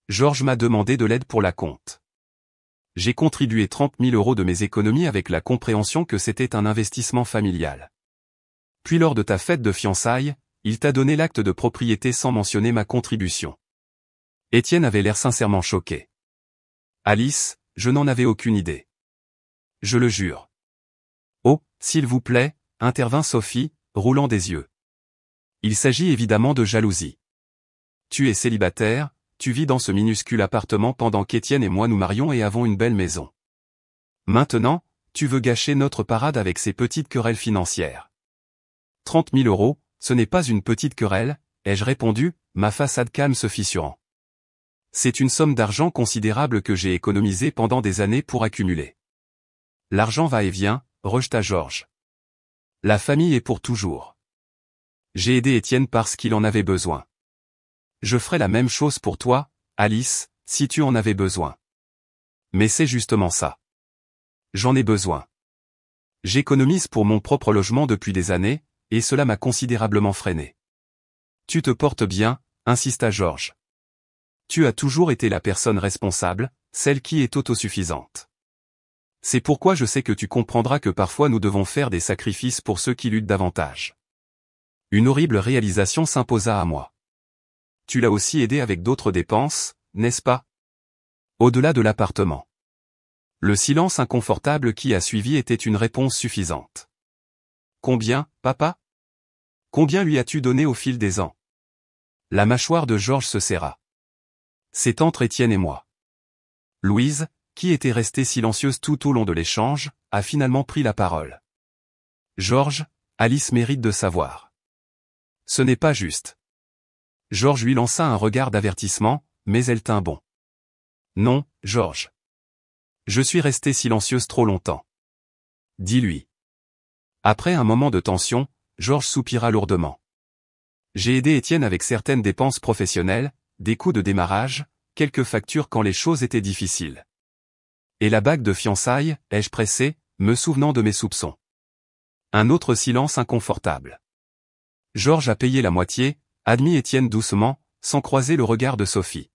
Georges m'a demandé de l'aide pour la compte. J'ai contribué 30 000 € de mes économies avec la compréhension que c'était un investissement familial. Puis lors de ta fête de fiançailles, il t'a donné l'acte de propriété sans mentionner ma contribution. Étienne avait l'air sincèrement choqué. Alice, je n'en avais aucune idée. Je le jure. Oh, s'il vous plaît, intervint Sophie, roulant des yeux. Il s'agit évidemment de jalousie. Tu es célibataire, tu vis dans ce minuscule appartement pendant qu'Étienne et moi nous marions et avons une belle maison. Maintenant, tu veux gâcher notre parade avec ces petites querelles financières. 30 000 €, ce n'est pas une petite querelle, ai-je répondu, ma façade calme se fissurant. C'est une somme d'argent considérable que j'ai économisée pendant des années pour accumuler. L'argent va et vient, rejeta Georges. La famille est pour toujours. J'ai aidé Étienne parce qu'il en avait besoin. Je ferai la même chose pour toi, Alice, si tu en avais besoin. Mais c'est justement ça. J'en ai besoin. J'économise pour mon propre logement depuis des années, et cela m'a considérablement freiné. Tu te portes bien, insista Georges. Tu as toujours été la personne responsable, celle qui est autosuffisante. C'est pourquoi je sais que tu comprendras que parfois nous devons faire des sacrifices pour ceux qui luttent davantage. Une horrible réalisation s'imposa à moi. Tu l'as aussi aidé avec d'autres dépenses, n'est-ce pas? Au-delà de l'appartement. Le silence inconfortable qui a suivi était une réponse suffisante. Combien, papa? Combien lui as-tu donné au fil des ans? La mâchoire de Georges se serra. C'est entre Étienne et moi. Louise, qui était restée silencieuse tout au long de l'échange, a finalement pris la parole. Georges, Alice mérite de savoir. Ce n'est pas juste. Georges lui lança un regard d'avertissement, mais elle tint bon. Non, Georges. Je suis restée silencieuse trop longtemps. Dis-lui. Après un moment de tension, Georges soupira lourdement. J'ai aidé Étienne avec certaines dépenses professionnelles, des coûts de démarrage, quelques factures quand les choses étaient difficiles. Et la bague de fiançailles, ai-je pressé, me souvenant de mes soupçons. Un autre silence inconfortable. Georges a payé la moitié, admit Étienne doucement, sans croiser le regard de Sophie.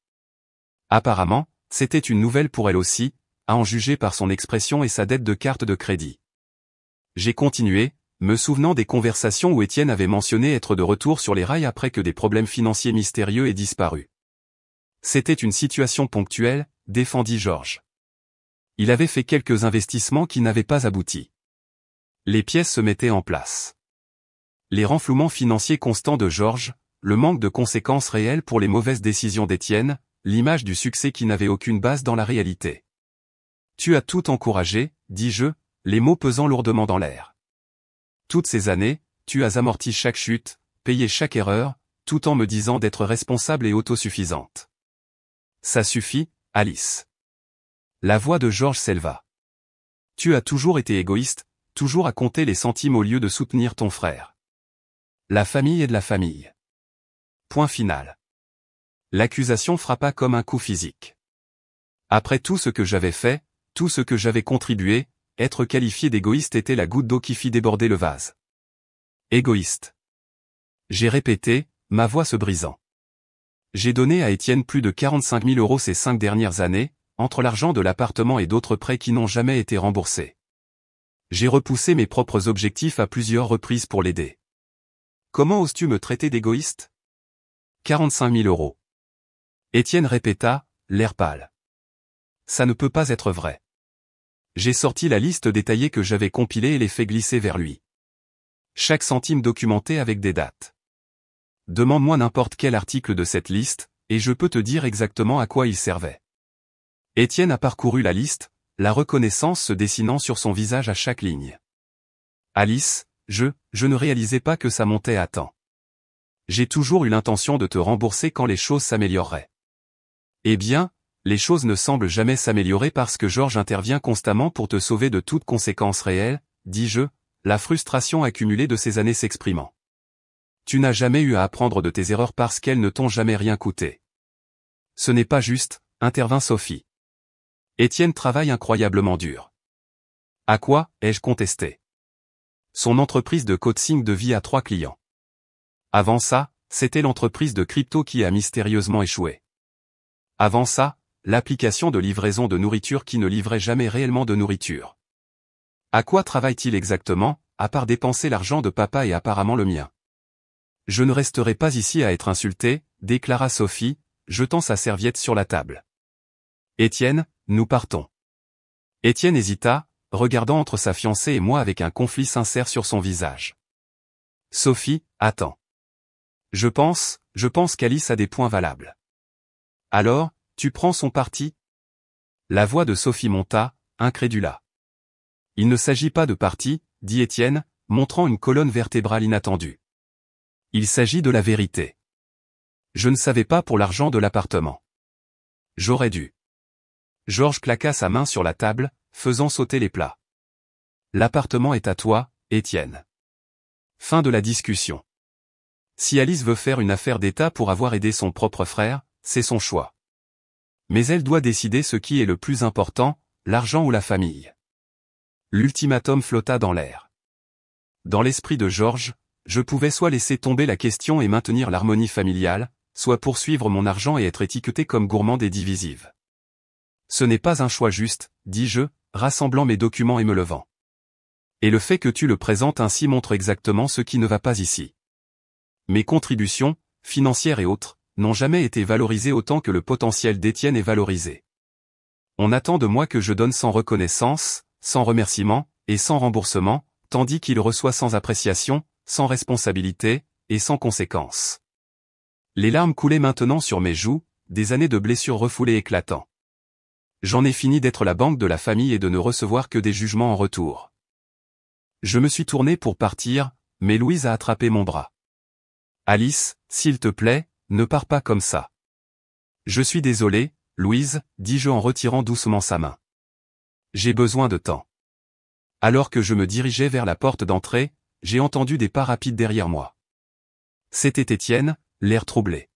Apparemment, c'était une nouvelle pour elle aussi, à en juger par son expression et sa dette de carte de crédit. J'ai continué, me souvenant des conversations où Étienne avait mentionné être de retour sur les rails après que des problèmes financiers mystérieux aient disparu. C'était une situation ponctuelle, défendit Georges. Il avait fait quelques investissements qui n'avaient pas abouti. Les pièces se mettaient en place. Les renflouements financiers constants de Georges, le manque de conséquences réelles pour les mauvaises décisions d'Étienne, l'image du succès qui n'avait aucune base dans la réalité. Tu as tout encouragé, dis-je, les mots pesant lourdement dans l'air. Toutes ces années, tu as amorti chaque chute, payé chaque erreur, tout en me disant d'être responsable et autosuffisante. Ça suffit, Alice. La voix de Georges s'éleva. Tu as toujours été égoïste, toujours à compter les centimes au lieu de soutenir ton frère. La famille est de la famille. Point final. L'accusation frappa comme un coup physique. Après tout ce que j'avais fait, tout ce que j'avais contribué, être qualifié d'égoïste était la goutte d'eau qui fit déborder le vase. Égoïste. J'ai répété, ma voix se brisant. J'ai donné à Étienne plus de 45 000 € ces 5 dernières années, entre l'argent de l'appartement et d'autres prêts qui n'ont jamais été remboursés. J'ai repoussé mes propres objectifs à plusieurs reprises pour l'aider. Comment oses-tu me traiter d'égoïste ? 45 000 €. Étienne répéta, l'air pâle. Ça ne peut pas être vrai. J'ai sorti la liste détaillée que j'avais compilée et les fait glisser vers lui. Chaque centime documenté avec des dates. Demande-moi n'importe quel article de cette liste, et je peux te dire exactement à quoi il servait. Étienne a parcouru la liste, la reconnaissance se dessinant sur son visage à chaque ligne. Alice, je ne réalisais pas que ça montait à tant. J'ai toujours eu l'intention de te rembourser quand les choses s'amélioreraient. Eh bien, les choses ne semblent jamais s'améliorer parce que Georges intervient constamment pour te sauver de toute conséquence réelle, dis-je, la frustration accumulée de ces années s'exprimant. Tu n'as jamais eu à apprendre de tes erreurs parce qu'elles ne t'ont jamais rien coûté. Ce n'est pas juste, intervint Sophie. Étienne travaille incroyablement dur. À quoi, ai-je contesté. Son entreprise de coaching de vie a 3 clients. Avant ça, c'était l'entreprise de crypto qui a mystérieusement échoué. Avant ça, l'application de livraison de nourriture qui ne livrait jamais réellement de nourriture. À quoi travaille-t-il exactement, à part dépenser l'argent de papa et apparemment le mien? Je ne resterai pas ici à être insulté, déclara Sophie, jetant sa serviette sur la table. Étienne, nous partons. Étienne hésita, regardant entre sa fiancée et moi avec un conflit sincère sur son visage. Sophie, attends. Je pense qu'Alice a des points valables. Alors, tu prends son parti? La voix de Sophie monta, incrédula. Il ne s'agit pas de parti, dit Étienne, montrant une colonne vertébrale inattendue. Il s'agit de la vérité. Je ne savais pas pour l'argent de l'appartement. J'aurais dû. Georges claqua sa main sur la table, faisant sauter les plats. L'appartement est à toi, Étienne. Fin de la discussion. Si Alice veut faire une affaire d'État pour avoir aidé son propre frère, c'est son choix. Mais elle doit décider ce qui est le plus important, l'argent ou la famille. L'ultimatum flotta dans l'air. Dans l'esprit de Georges, je pouvais soit laisser tomber la question et maintenir l'harmonie familiale, soit poursuivre mon argent et être étiqueté comme gourmande et divisive. Ce n'est pas un choix juste, dis-je, rassemblant mes documents et me levant. Et le fait que tu le présentes ainsi montre exactement ce qui ne va pas ici. Mes contributions, financières et autres, n'ont jamais été valorisées autant que le potentiel d'Étienne est valorisé. On attend de moi que je donne sans reconnaissance, sans remerciement, et sans remboursement, tandis qu'il reçoit sans appréciation, sans responsabilité, et sans conséquence. Les larmes coulaient maintenant sur mes joues, des années de blessures refoulées éclatant. J'en ai fini d'être la banque de la famille et de ne recevoir que des jugements en retour. Je me suis tourné pour partir, mais Louise a attrapé mon bras. Alice, s'il te plaît, ne pars pas comme ça. Je suis désolé, Louise, dis-je en retirant doucement sa main. J'ai besoin de temps. Alors que je me dirigeais vers la porte d'entrée, j'ai entendu des pas rapides derrière moi. C'était Étienne, l'air troublé.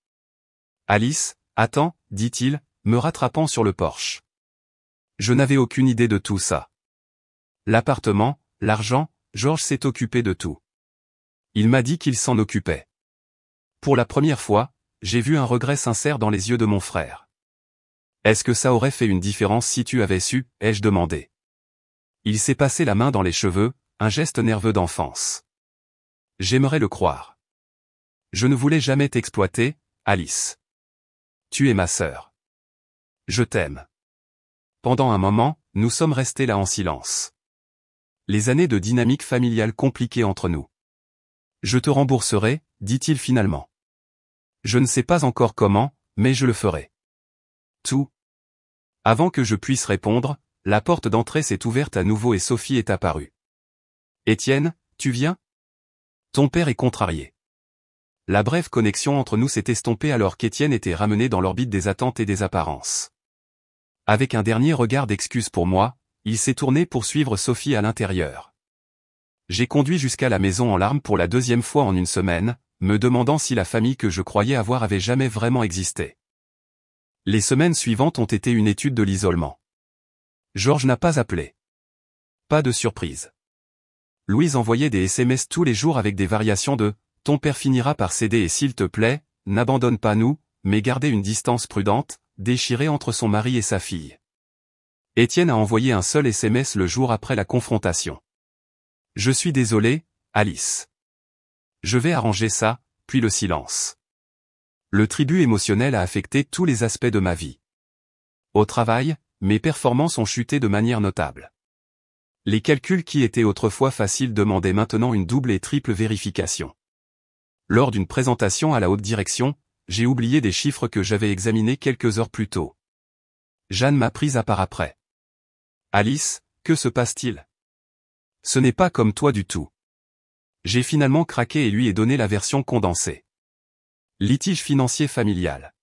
Alice, attends, dit-il, me rattrapant sur le porche. Je n'avais aucune idée de tout ça. L'appartement, l'argent, Georges s'est occupé de tout. Il m'a dit qu'il s'en occupait. Pour la première fois, j'ai vu un regret sincère dans les yeux de mon frère. Est-ce que ça aurait fait une différence si tu avais su, ai-je demandé. Il s'est passé la main dans les cheveux, un geste nerveux d'enfance. J'aimerais le croire. Je ne voulais jamais t'exploiter, Alice. Tu es ma sœur. Je t'aime. Pendant un moment, nous sommes restés là en silence. Les années de dynamique familiale compliquées entre nous. Je te rembourserai, dit-il finalement. Je ne sais pas encore comment, mais je le ferai. Tout. Avant que je puisse répondre, la porte d'entrée s'est ouverte à nouveau et Sophie est apparue. Étienne, tu viens? Ton père est contrarié. La brève connexion entre nous s'est estompée alors qu'Étienne était ramené dans l'orbite des attentes et des apparences. Avec un dernier regard d'excuse pour moi, il s'est tourné pour suivre Sophie à l'intérieur. J'ai conduit jusqu'à la maison en larmes pour la deuxième fois en une semaine, me demandant si la famille que je croyais avoir avait jamais vraiment existé. Les semaines suivantes ont été une étude de l'isolement. Georges n'a pas appelé. Pas de surprise. Louise envoyait des SMS tous les jours avec des variations de « Ton père finira par céder et s'il te plaît, n'abandonne pas nous, mais gardez une distance prudente », déchirée entre son mari et sa fille. Étienne a envoyé un seul SMS le jour après la confrontation. « Je suis désolé, Alice. Je vais arranger ça », puis le silence. Le tribut émotionnel a affecté tous les aspects de ma vie. Au travail, mes performances ont chuté de manière notable. Les calculs qui étaient autrefois faciles demandaient maintenant une double et triple vérification. Lors d'une présentation à la haute direction, j'ai oublié des chiffres que j'avais examinés quelques heures plus tôt. Jeanne m'a prise à part après. « Alice, que se passe-t-il ? Ce n'est pas comme toi du tout. » J'ai finalement craqué et lui ai donné la version condensée. Litige financier familial.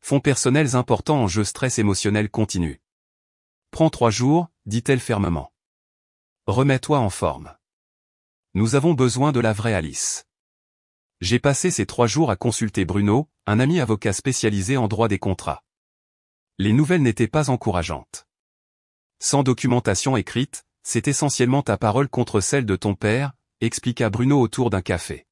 Fonds personnels importants en jeu, stress émotionnel continu. Prends 3 jours, dit-elle fermement. Remets-toi en forme. Nous avons besoin de la vraie Alice. J'ai passé ces 3 jours à consulter Bruno, un ami avocat spécialisé en droit des contrats. Les nouvelles n'étaient pas encourageantes. Sans documentation écrite, c'est essentiellement ta parole contre celle de ton père, expliqua Bruno autour d'un café.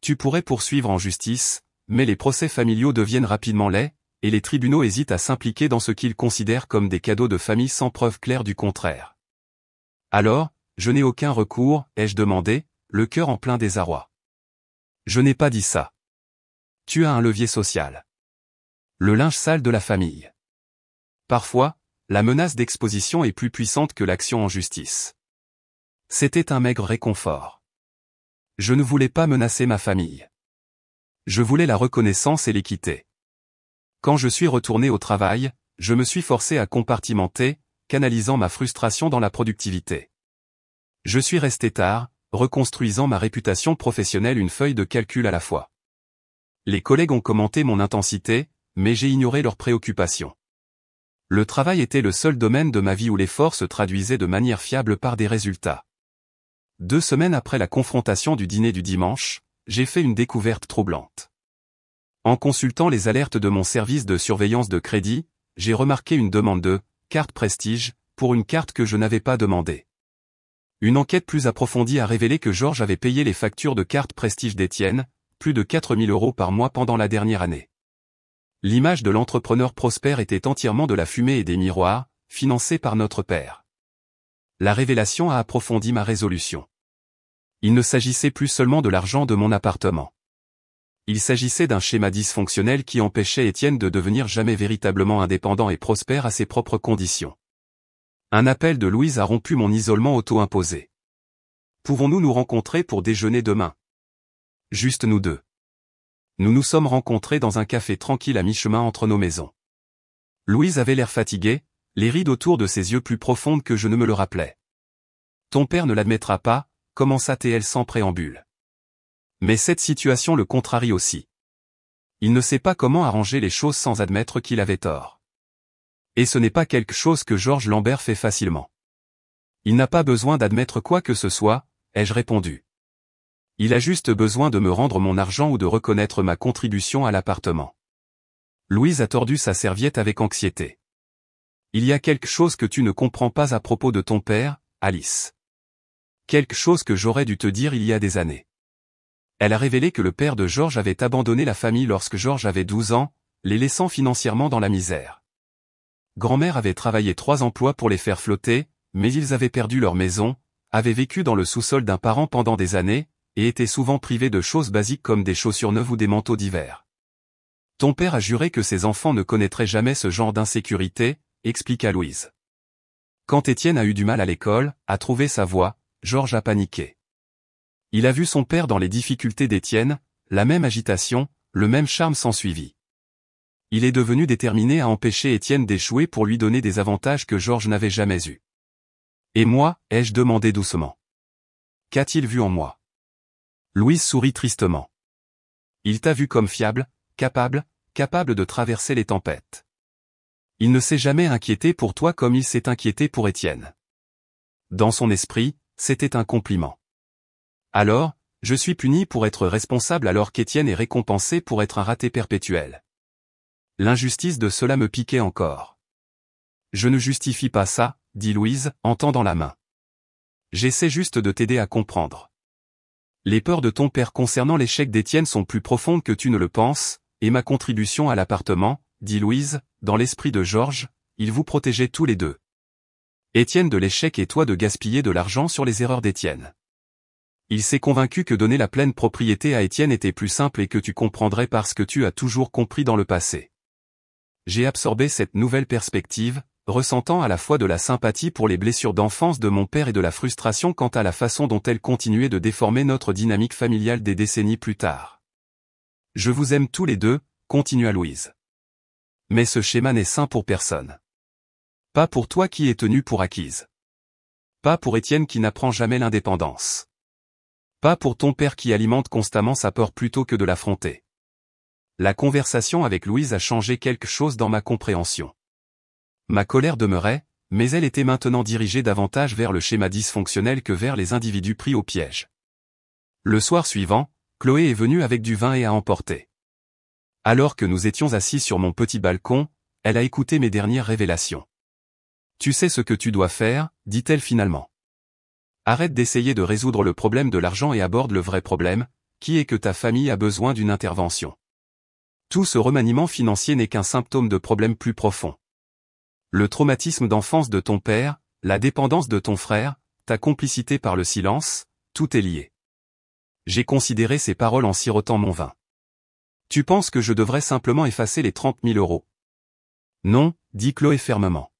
Tu pourrais poursuivre en justice, mais les procès familiaux deviennent rapidement laids, et les tribunaux hésitent à s'impliquer dans ce qu'ils considèrent comme des cadeaux de famille sans preuve claire du contraire. Alors, je n'ai aucun recours, ai-je demandé, le cœur en plein désarroi. Je n'ai pas dit ça. Tu as un levier social. Le linge sale de la famille. Parfois, la menace d'exposition est plus puissante que l'action en justice. C'était un maigre réconfort. Je ne voulais pas menacer ma famille. Je voulais la reconnaissance et l'équité. Quand je suis retourné au travail, je me suis forcé à compartimenter, canalisant ma frustration dans la productivité. Je suis resté tard, reconstruisant ma réputation professionnelle une feuille de calcul à la fois. Les collègues ont commenté mon intensité, mais j'ai ignoré leurs préoccupations. Le travail était le seul domaine de ma vie où l'effort se traduisait de manière fiable par des résultats. 2 semaines après la confrontation du dîner du dimanche, j'ai fait une découverte troublante. En consultant les alertes de mon service de surveillance de crédit, j'ai remarqué une demande de carte Prestige pour une carte que je n'avais pas demandée. Une enquête plus approfondie a révélé que Georges avait payé les factures de carte Prestige d'Étienne, plus de 4 000 € par mois pendant la dernière année. L'image de l'entrepreneur prospère était entièrement de la fumée et des miroirs, financés par notre père. La révélation a approfondi ma résolution. Il ne s'agissait plus seulement de l'argent de mon appartement. Il s'agissait d'un schéma dysfonctionnel qui empêchait Étienne de devenir jamais véritablement indépendant et prospère à ses propres conditions. Un appel de Louise a rompu mon isolement auto-imposé. Pouvons-nous nous rencontrer pour déjeuner demain? Juste nous deux. Nous nous sommes rencontrés dans un café tranquille à mi-chemin entre nos maisons. Louise avait l'air fatiguée, les rides autour de ses yeux plus profondes que je ne me le rappelais. Ton père ne l'admettra pas, commença-t-elle sans préambule. Mais cette situation le contrarie aussi. Il ne sait pas comment arranger les choses sans admettre qu'il avait tort. Et ce n'est pas quelque chose que Georges Lambert fait facilement. Il n'a pas besoin d'admettre quoi que ce soit, ai-je répondu. Il a juste besoin de me rendre mon argent ou de reconnaître ma contribution à l'appartement. Louise a tordu sa serviette avec anxiété. Il y a quelque chose que tu ne comprends pas à propos de ton père, Alice. Quelque chose que j'aurais dû te dire il y a des années. Elle a révélé que le père de George avait abandonné la famille lorsque George avait 12 ans, les laissant financièrement dans la misère. Grand-mère avait travaillé 3 emplois pour les faire flotter, mais ils avaient perdu leur maison, avaient vécu dans le sous-sol d'un parent pendant des années, et étaient souvent privés de choses basiques comme des chaussures neuves ou des manteaux d'hiver. Ton père a juré que ses enfants ne connaîtraient jamais ce genre d'insécurité, expliqua Louise. Quand Étienne a eu du mal à l'école, à trouver sa voie, George a paniqué. Il a vu son père dans les difficultés d'Étienne, la même agitation, le même charme s'ensuivit. Il est devenu déterminé à empêcher Étienne d'échouer pour lui donner des avantages que George n'avait jamais eus. Et moi, ai-je demandé doucement. Qu'a-t-il vu en moi? Louise sourit tristement. Il t'a vu comme fiable, capable de traverser les tempêtes. Il ne s'est jamais inquiété pour toi comme il s'est inquiété pour Étienne. Dans son esprit, c'était un compliment. Alors, je suis puni pour être responsable alors qu'Étienne est récompensé pour être un raté perpétuel. L'injustice de cela me piquait encore. Je ne justifie pas ça, dit Louise, en tendant la main. J'essaie juste de t'aider à comprendre. Les peurs de ton père concernant l'échec d'Étienne sont plus profondes que tu ne le penses, et ma contribution à l'appartement, dit Louise, dans l'esprit de George, il vous protégeait tous les deux. Étienne de l'échec et toi de gaspiller de l'argent sur les erreurs d'Étienne. Il s'est convaincu que donner la pleine propriété à Étienne était plus simple et que tu comprendrais parce que tu as toujours compris dans le passé. J'ai absorbé cette nouvelle perspective, ressentant à la fois de la sympathie pour les blessures d'enfance de mon père et de la frustration quant à la façon dont elle continuait de déformer notre dynamique familiale des décennies plus tard. Je vous aime tous les deux, continua Louise. Mais ce schéma n'est sain pour personne. Pas pour toi qui es tenu pour acquise. Pas pour Étienne qui n'apprend jamais l'indépendance. Pas pour ton père qui alimente constamment sa peur plutôt que de l'affronter. La conversation avec Louise a changé quelque chose dans ma compréhension. Ma colère demeurait, mais elle était maintenant dirigée davantage vers le schéma dysfonctionnel que vers les individus pris au piège. Le soir suivant, Chloé est venue avec du vin et a emporté. Alors que nous étions assis sur mon petit balcon, elle a écouté mes dernières révélations. Tu sais ce que tu dois faire, dit-elle finalement. Arrête d'essayer de résoudre le problème de l'argent et aborde le vrai problème, qui est que ta famille a besoin d'une intervention. Tout ce remaniement financier n'est qu'un symptôme de problèmes plus profonds. Le traumatisme d'enfance de ton père, la dépendance de ton frère, ta complicité par le silence, tout est lié. J'ai considéré ces paroles en sirotant mon vin. Tu penses que je devrais simplement effacer les 30 000 euros? Non, dit Chloé fermement.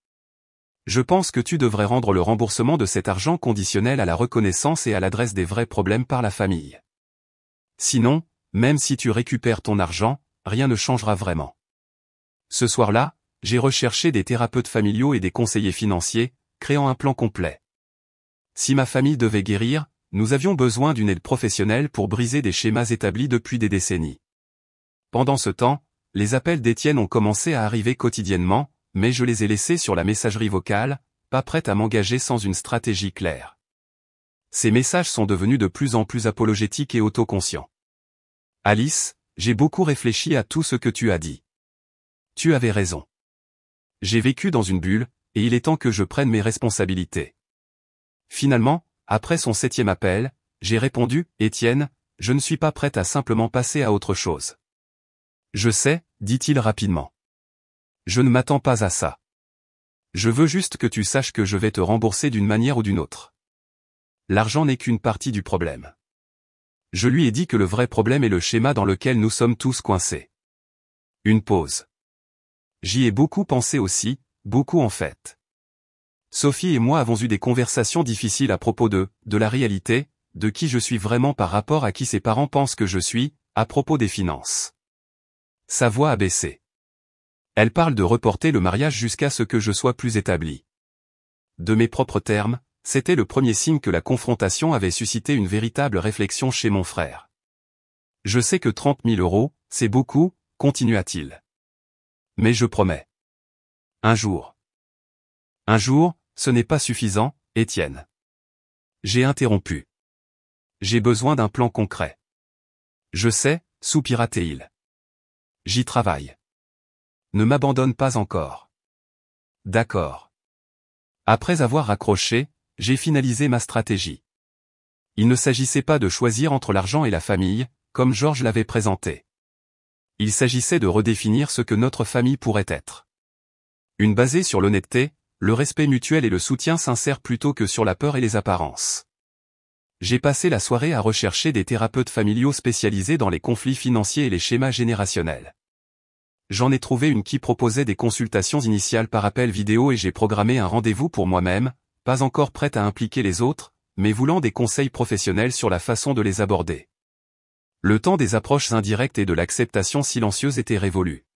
Je pense que tu devrais rendre le remboursement de cet argent conditionnel à la reconnaissance et à l'adresse des vrais problèmes par la famille. Sinon, même si tu récupères ton argent, rien ne changera vraiment. Ce soir-là, j'ai recherché des thérapeutes familiaux et des conseillers financiers, créant un plan complet. Si ma famille devait guérir, nous avions besoin d'une aide professionnelle pour briser des schémas établis depuis des décennies. Pendant ce temps, les appels d'Étienne ont commencé à arriver quotidiennement, mais je les ai laissés sur la messagerie vocale, pas prête à m'engager sans une stratégie claire. Ces messages sont devenus de plus en plus apologétiques et autoconscients. Alice, j'ai beaucoup réfléchi à tout ce que tu as dit. Tu avais raison. J'ai vécu dans une bulle, et il est temps que je prenne mes responsabilités. Finalement, après son 7e appel, j'ai répondu, Étienne, je ne suis pas prête à simplement passer à autre chose. Je sais, dit-il rapidement. Je ne m'attends pas à ça. Je veux juste que tu saches que je vais te rembourser d'une manière ou d'une autre. L'argent n'est qu'une partie du problème. Je lui ai dit que le vrai problème est le schéma dans lequel nous sommes tous coincés. Une pause. J'y ai beaucoup pensé aussi, beaucoup en fait. Sophie et moi avons eu des conversations difficiles à propos de la réalité, de qui je suis vraiment par rapport à qui ses parents pensent que je suis, à propos des finances. Sa voix a baissé. Elle parle de reporter le mariage jusqu'à ce que je sois plus établi. De mes propres termes, c'était le premier signe que la confrontation avait suscité une véritable réflexion chez mon frère. Je sais que 30 000 euros, c'est beaucoup, continua-t-il. Mais je promets. Un jour, ce n'est pas suffisant, Étienne. J'ai interrompu. J'ai besoin d'un plan concret. Je sais, soupira-t-il. J'y travaille. Ne m'abandonne pas encore. D'accord. Après avoir raccroché, j'ai finalisé ma stratégie. Il ne s'agissait pas de choisir entre l'argent et la famille, comme Georges l'avait présenté. Il s'agissait de redéfinir ce que notre famille pourrait être. Une basée sur l'honnêteté, le respect mutuel et le soutien sincère plutôt que sur la peur et les apparences. J'ai passé la soirée à rechercher des thérapeutes familiaux spécialisés dans les conflits financiers et les schémas générationnels. J'en ai trouvé une qui proposait des consultations initiales par appel vidéo et j'ai programmé un rendez-vous pour moi-même, pas encore prête à impliquer les autres, mais voulant des conseils professionnels sur la façon de les aborder. Le temps des approches indirectes et de l'acceptation silencieuse était révolu.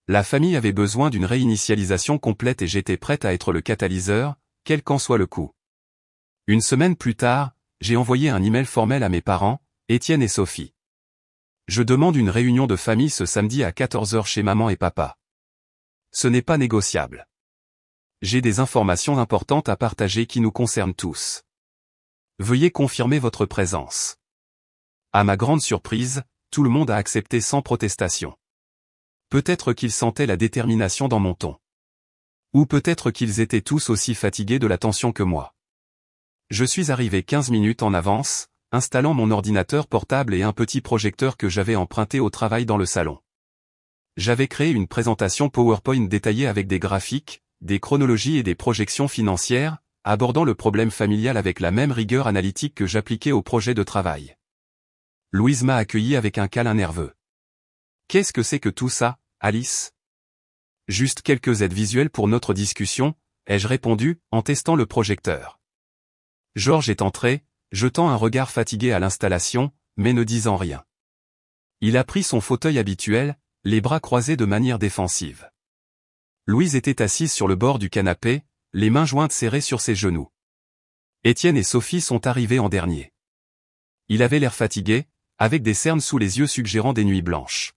La famille avait besoin d'une réinitialisation complète et j'étais prête à être le catalyseur, quel qu'en soit le coût. Une semaine plus tard, j'ai envoyé un email formel à mes parents, Étienne et Sophie. Je demande une réunion de famille ce samedi à 14 h chez maman et papa. Ce n'est pas négociable. J'ai des informations importantes à partager qui nous concernent tous. Veuillez confirmer votre présence. À ma grande surprise, tout le monde a accepté sans protestation. Peut-être qu'ils sentaient la détermination dans mon ton. Ou peut-être qu'ils étaient tous aussi fatigués de la tension que moi. Je suis arrivé 15 minutes en avance, installant mon ordinateur portable et un petit projecteur que j'avais emprunté au travail dans le salon. J'avais créé une présentation PowerPoint détaillée avec des graphiques, des chronologies et des projections financières, abordant le problème familial avec la même rigueur analytique que j'appliquais au projet de travail. Louise m'a accueilli avec un câlin nerveux. « Qu'est-ce que c'est que tout ça, Alice ?» « Juste quelques aides visuelles pour notre discussion, ai-je répondu, en testant le projecteur. Georges est entré, jetant un regard fatigué à l'installation, mais ne disant rien. Il a pris son fauteuil habituel, les bras croisés de manière défensive. Louise était assise sur le bord du canapé, les mains jointes serrées sur ses genoux. Étienne et Sophie sont arrivés en dernier. Il avait l'air fatigué, avec des cernes sous les yeux suggérant des nuits blanches.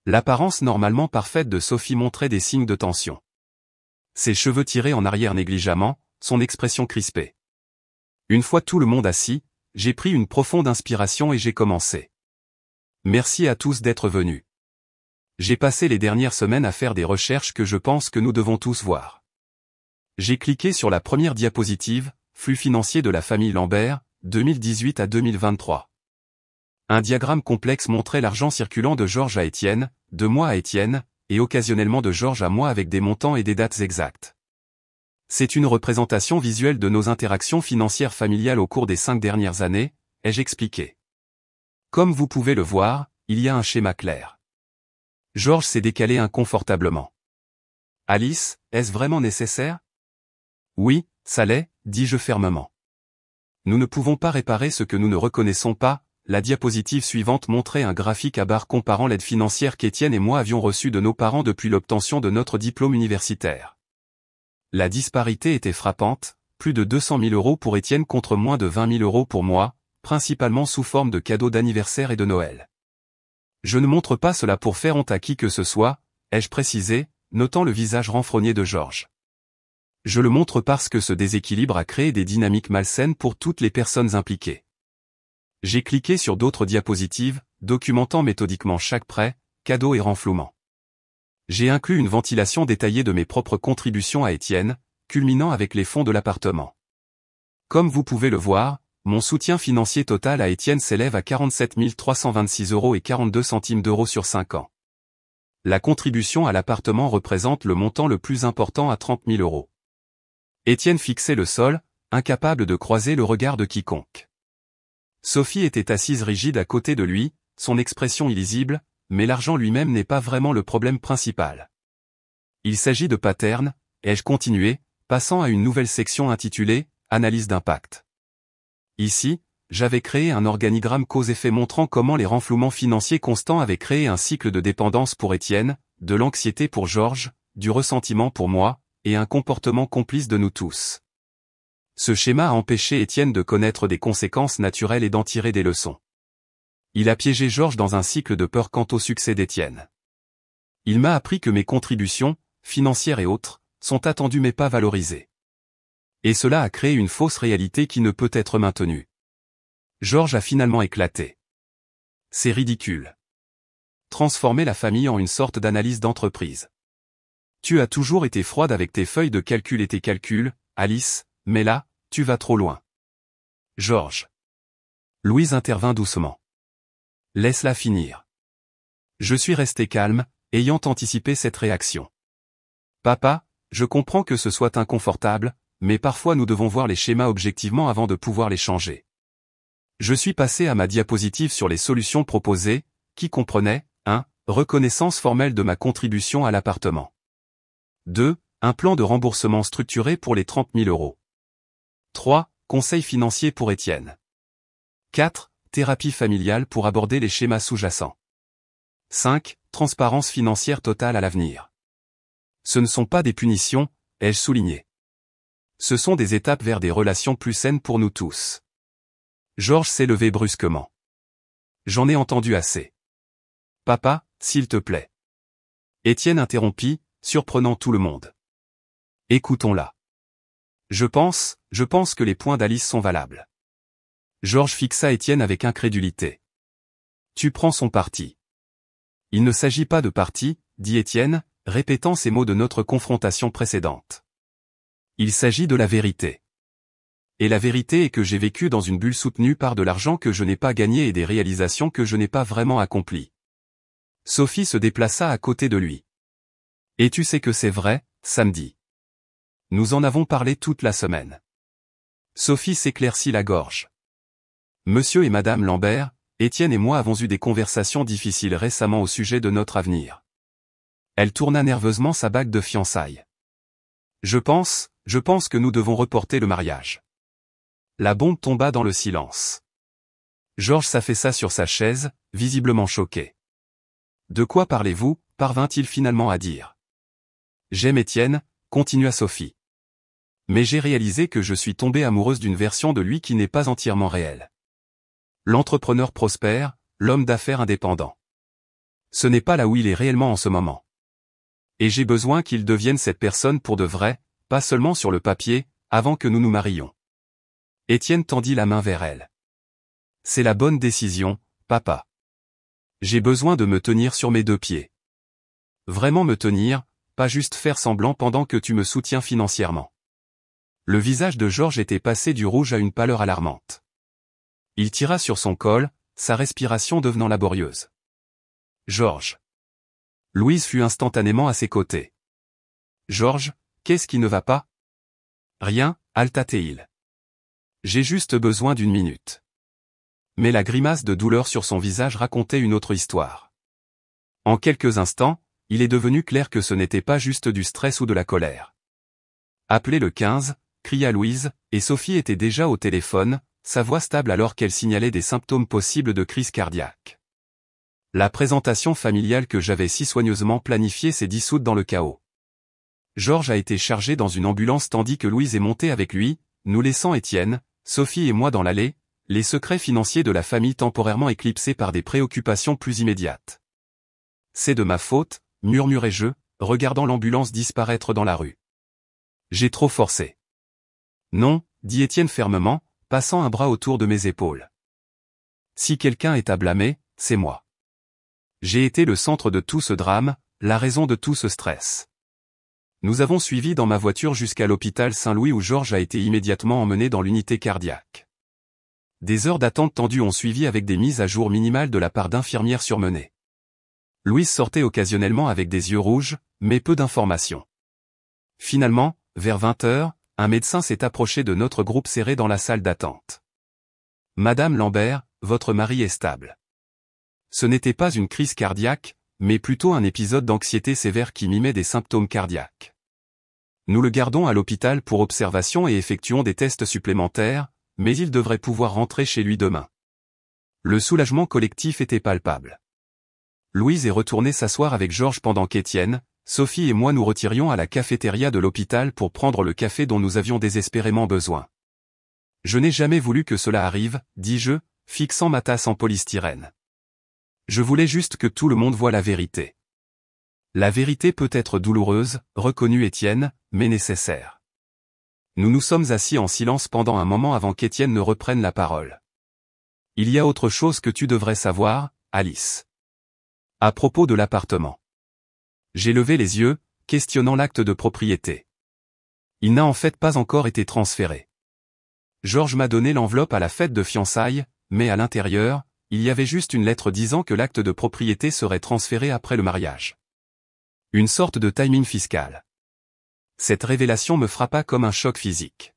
L'apparence normalement parfaite de Sophie montrait des signes de tension. Ses cheveux tirés en arrière négligemment, son expression crispée. Une fois tout le monde assis, j'ai pris une profonde inspiration et j'ai commencé. Merci à tous d'être venus. J'ai passé les dernières semaines à faire des recherches que je pense que nous devons tous voir. J'ai cliqué sur la première diapositive, flux financier de la famille Lambert, 2018 à 2023. Un diagramme complexe montrait l'argent circulant de Georges à Étienne, de moi à Étienne, et occasionnellement de Georges à moi avec des montants et des dates exactes. C'est une représentation visuelle de nos interactions financières familiales au cours des 5 dernières années, ai-je expliqué. Comme vous pouvez le voir, il y a un schéma clair. Georges s'est décalé inconfortablement. Alice, est-ce vraiment nécessaire ? Oui, ça l'est, dis-je fermement. Nous ne pouvons pas réparer ce que nous ne reconnaissons pas. La diapositive suivante montrait un graphique à barres comparant l'aide financière qu'Étienne et moi avions reçue de nos parents depuis l'obtention de notre diplôme universitaire. La disparité était frappante, plus de 200 000 € pour Étienne contre moins de 20 000 € pour moi, principalement sous forme de cadeaux d'anniversaire et de Noël. Je ne montre pas cela pour faire honte à qui que ce soit, ai-je précisé, notant le visage renfrogné de Georges. Je le montre parce que ce déséquilibre a créé des dynamiques malsaines pour toutes les personnes impliquées. J'ai cliqué sur d'autres diapositives, documentant méthodiquement chaque prêt, cadeau et renflouement. J'ai inclus une ventilation détaillée de mes propres contributions à Étienne, culminant avec les fonds de l'appartement. Comme vous pouvez le voir, mon soutien financier total à Étienne s'élève à 47 326,42 € sur 5 ans. La contribution à l'appartement représente le montant le plus important à 30 000 €. Étienne fixait le sol, incapable de croiser le regard de quiconque. Sophie était assise rigide à côté de lui, son expression illisible, mais l'argent lui-même n'est pas vraiment le problème principal. Il s'agit de patterns, ai-je continué, passant à une nouvelle section intitulée « Analyse d'impact ». Ici, j'avais créé un organigramme cause-effet montrant comment les renflouements financiers constants avaient créé un cycle de dépendance pour Étienne, de l'anxiété pour Georges, du ressentiment pour moi, et un comportement complice de nous tous. Ce schéma a empêché Étienne de connaître des conséquences naturelles et d'en tirer des leçons. Il a piégé Georges dans un cycle de peur quant au succès d'Étienne. Il m'a appris que mes contributions, financières et autres, sont attendues mais pas valorisées. Et cela a créé une fausse réalité qui ne peut être maintenue. Georges a finalement éclaté. C'est ridicule. Transformer la famille en une sorte d'analyse d'entreprise. Tu as toujours été froide avec tes feuilles de calcul et tes calculs, Alice, mais là, tu vas trop loin. Georges. Louise intervint doucement. Laisse-la finir. Je suis resté calme, ayant anticipé cette réaction. Papa, je comprends que ce soit inconfortable, mais parfois nous devons voir les schémas objectivement avant de pouvoir les changer. Je suis passé à ma diapositive sur les solutions proposées, qui comprenaient 1. Reconnaissance formelle de ma contribution à l'appartement. 2. Un plan de remboursement structuré pour les 30 000 euros. 3. Conseil financier pour Étienne. 4. Thérapie familiale pour aborder les schémas sous-jacents. 5. Transparence financière totale à l'avenir. Ce ne sont pas des punitions, ai-je souligné. Ce sont des étapes vers des relations plus saines pour nous tous. Georges s'est levé brusquement. J'en ai entendu assez. Papa, s'il te plaît. Étienne interrompit, surprenant tout le monde. Écoutons-la. Je pense que les points d'Alice sont valables. Georges fixa Étienne avec incrédulité. Tu prends son parti. Il ne s'agit pas de parti, dit Étienne, répétant ces mots de notre confrontation précédente. Il s'agit de la vérité. Et la vérité est que j'ai vécu dans une bulle soutenue par de l'argent que je n'ai pas gagné et des réalisations que je n'ai pas vraiment accomplies. Sophie se déplaça à côté de lui. Et tu sais que c'est vrai, samedi. Nous en avons parlé toute la semaine. Sophie s'éclaircit la gorge. Monsieur et Madame Lambert, Étienne et moi avons eu des conversations difficiles récemment au sujet de notre avenir. Elle tourna nerveusement sa bague de fiançailles. Je pense que nous devons reporter le mariage. La bombe tomba dans le silence. Georges s'affaissa sur sa chaise, visiblement choqué. De quoi parlez-vous, parvint-il finalement à dire. J'aime Étienne, continua Sophie. Mais j'ai réalisé que je suis tombée amoureuse d'une version de lui qui n'est pas entièrement réelle. L'entrepreneur prospère, l'homme d'affaires indépendant. Ce n'est pas là où il est réellement en ce moment. Et j'ai besoin qu'il devienne cette personne pour de vrai, pas seulement sur le papier, avant que nous nous marions. Étienne tendit la main vers elle. C'est la bonne décision, papa. J'ai besoin de me tenir sur mes deux pieds. Vraiment me tenir, pas juste faire semblant pendant que tu me soutiens financièrement. Le visage de Georges était passé du rouge à une pâleur alarmante. Il tira sur son col, sa respiration devenant laborieuse. Georges. Louise fut instantanément à ses côtés. Georges, qu'est-ce qui ne va pas? Rien, halta-t-il. J'ai juste besoin d'une minute. Mais la grimace de douleur sur son visage racontait une autre histoire. En quelques instants, il est devenu clair que ce n'était pas juste du stress ou de la colère. Appelez le 15, cria Louise, et Sophie était déjà au téléphone, sa voix stable alors qu'elle signalait des symptômes possibles de crise cardiaque. La présentation familiale que j'avais si soigneusement planifiée s'est dissoute dans le chaos. Georges a été chargé dans une ambulance tandis que Louise est montée avec lui, nous laissant Étienne, Sophie et moi dans l'allée, les secrets financiers de la famille temporairement éclipsés par des préoccupations plus immédiates. C'est de ma faute, murmurai-je, regardant l'ambulance disparaître dans la rue. J'ai trop forcé. Non, dit Étienne fermement, passant un bras autour de mes épaules. Si quelqu'un est à blâmer, c'est moi. J'ai été le centre de tout ce drame, la raison de tout ce stress. Nous avons suivi dans ma voiture jusqu'à l'hôpital Saint-Louis où Georges a été immédiatement emmené dans l'unité cardiaque. Des heures d'attente tendues ont suivi avec des mises à jour minimales de la part d'infirmières surmenées. Louise sortait occasionnellement avec des yeux rouges, mais peu d'informations. Finalement, vers 20h, un médecin s'est approché de notre groupe serré dans la salle d'attente. Madame Lambert, votre mari est stable. Ce n'était pas une crise cardiaque, mais plutôt un épisode d'anxiété sévère qui mimait des symptômes cardiaques. Nous le gardons à l'hôpital pour observation et effectuons des tests supplémentaires, mais il devrait pouvoir rentrer chez lui demain. Le soulagement collectif était palpable. Louise est retournée s'asseoir avec Georges pendant qu'Étienne, Sophie et moi nous retirions à la cafétéria de l'hôpital pour prendre le café dont nous avions désespérément besoin. Je n'ai jamais voulu que cela arrive, dis-je, fixant ma tasse en polystyrène. Je voulais juste que tout le monde voie la vérité. La vérité peut être douloureuse, reconnut Étienne, mais nécessaire. Nous nous sommes assis en silence pendant un moment avant qu'Étienne ne reprenne la parole. Il y a autre chose que tu devrais savoir, Alice. À propos de l'appartement. J'ai levé les yeux, questionnant l'acte de propriété. Il n'a en fait pas encore été transféré. Georges m'a donné l'enveloppe à la fête de fiançailles, mais à l'intérieur, il y avait juste une lettre disant que l'acte de propriété serait transféré après le mariage. Une sorte de timing fiscal. Cette révélation me frappa comme un choc physique.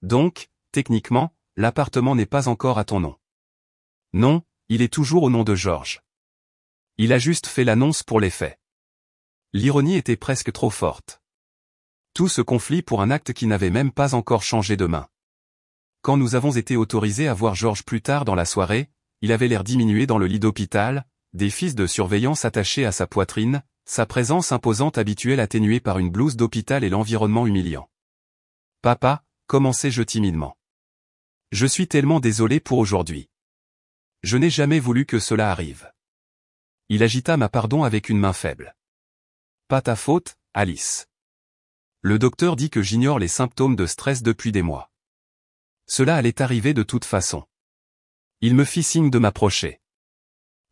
Donc, techniquement, l'appartement n'est pas encore à ton nom. Non, il est toujours au nom de Georges. Il a juste fait l'annonce pour les faits. L'ironie était presque trop forte. Tout ce conflit pour un acte qui n'avait même pas encore changé de main. Quand nous avons été autorisés à voir Georges plus tard dans la soirée, il avait l'air diminué dans le lit d'hôpital, des fils de surveillance attachés à sa poitrine, sa présence imposante habituelle atténuée par une blouse d'hôpital et l'environnement humiliant. « Papa » commençai-je timidement. « Je suis tellement désolé pour aujourd'hui. Je n'ai jamais voulu que cela arrive. » Il agita ma pardon avec une main faible. « Pas ta faute, Alice. Le docteur dit que j'ignore les symptômes de stress depuis des mois. Cela allait arriver de toute façon. » Il me fit signe de m'approcher.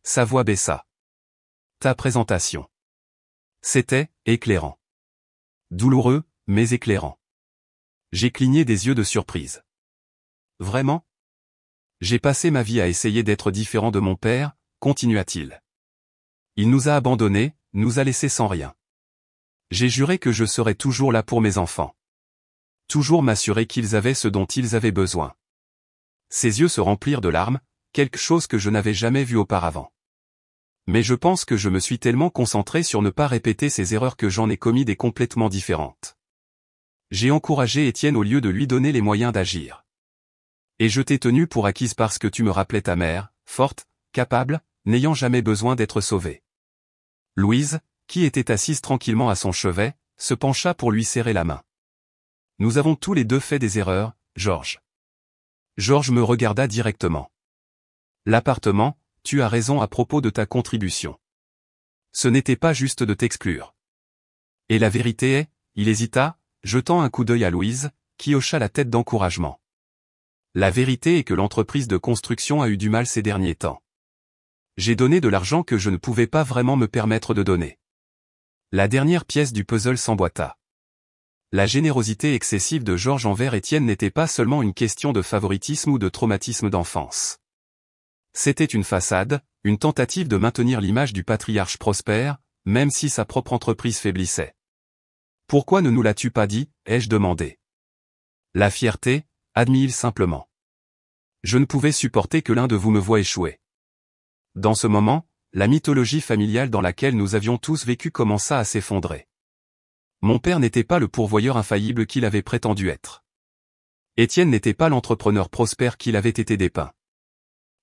Sa voix baissa. « Ta présentation. » C'était éclairant. Douloureux, mais éclairant. J'ai cligné des yeux de surprise. Vraiment? J'ai passé ma vie à essayer d'être différent de mon père, continua-t-il. Il nous a abandonnés, nous a laissés sans rien. J'ai juré que je serais toujours là pour mes enfants. Toujours m'assurer qu'ils avaient ce dont ils avaient besoin. Ses yeux se remplirent de larmes, quelque chose que je n'avais jamais vu auparavant. Mais je pense que je me suis tellement concentré sur ne pas répéter ces erreurs que j'en ai commis des complètement différentes. J'ai encouragé Étienne au lieu de lui donner les moyens d'agir. Et je t'ai tenu pour acquise parce que tu me rappelais ta mère, forte, capable, n'ayant jamais besoin d'être sauvée. Louise, qui était assise tranquillement à son chevet, se pencha pour lui serrer la main. Nous avons tous les deux fait des erreurs, Georges. Georges me regarda directement. L'appartement, tu as raison à propos de ta contribution. Ce n'était pas juste de t'exclure. Et la vérité est, il hésita, jetant un coup d'œil à Louise, qui hocha la tête d'encouragement. La vérité est que l'entreprise de construction a eu du mal ces derniers temps. J'ai donné de l'argent que je ne pouvais pas vraiment me permettre de donner. La dernière pièce du puzzle s'emboîta. La générosité excessive de Georges envers Étienne n'était pas seulement une question de favoritisme ou de traumatisme d'enfance. C'était une façade, une tentative de maintenir l'image du patriarche prospère, même si sa propre entreprise faiblissait. « Pourquoi ne nous l'as-tu pas dit ?» ai-je demandé. La fierté, admis-il simplement. Je ne pouvais supporter que l'un de vous me voie échouer. Dans ce moment, la mythologie familiale dans laquelle nous avions tous vécu commença à s'effondrer. Mon père n'était pas le pourvoyeur infaillible qu'il avait prétendu être. Étienne n'était pas l'entrepreneur prospère qu'il avait été dépeint.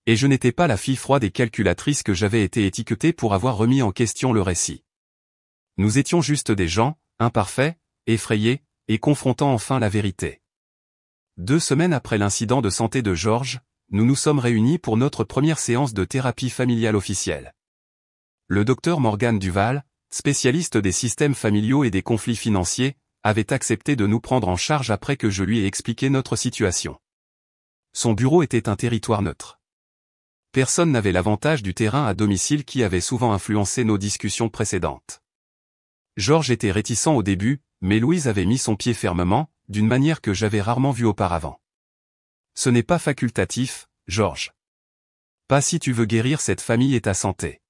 Et je n'étais pas la fille froide et calculatrice que j'avais été étiquetée pour avoir remis en question le récit. Nous étions juste des gens, imparfaits, effrayés, et confrontant enfin la vérité. 2 semaines après l'incident de santé de Georges, nous nous sommes réunis pour notre première séance de thérapie familiale officielle. Le docteur Morgan Duval, spécialiste des systèmes familiaux et des conflits financiers, avait accepté de nous prendre en charge après que je lui ai expliqué notre situation. Son bureau était un territoire neutre. Personne n'avait l'avantage du terrain à domicile qui avait souvent influencé nos discussions précédentes. Georges était réticent au début, mais Louise avait mis son pied fermement, d'une manière que j'avais rarement vue auparavant. Ce n'est pas facultatif, Georges. Pas si tu veux guérir cette famille et ta santé.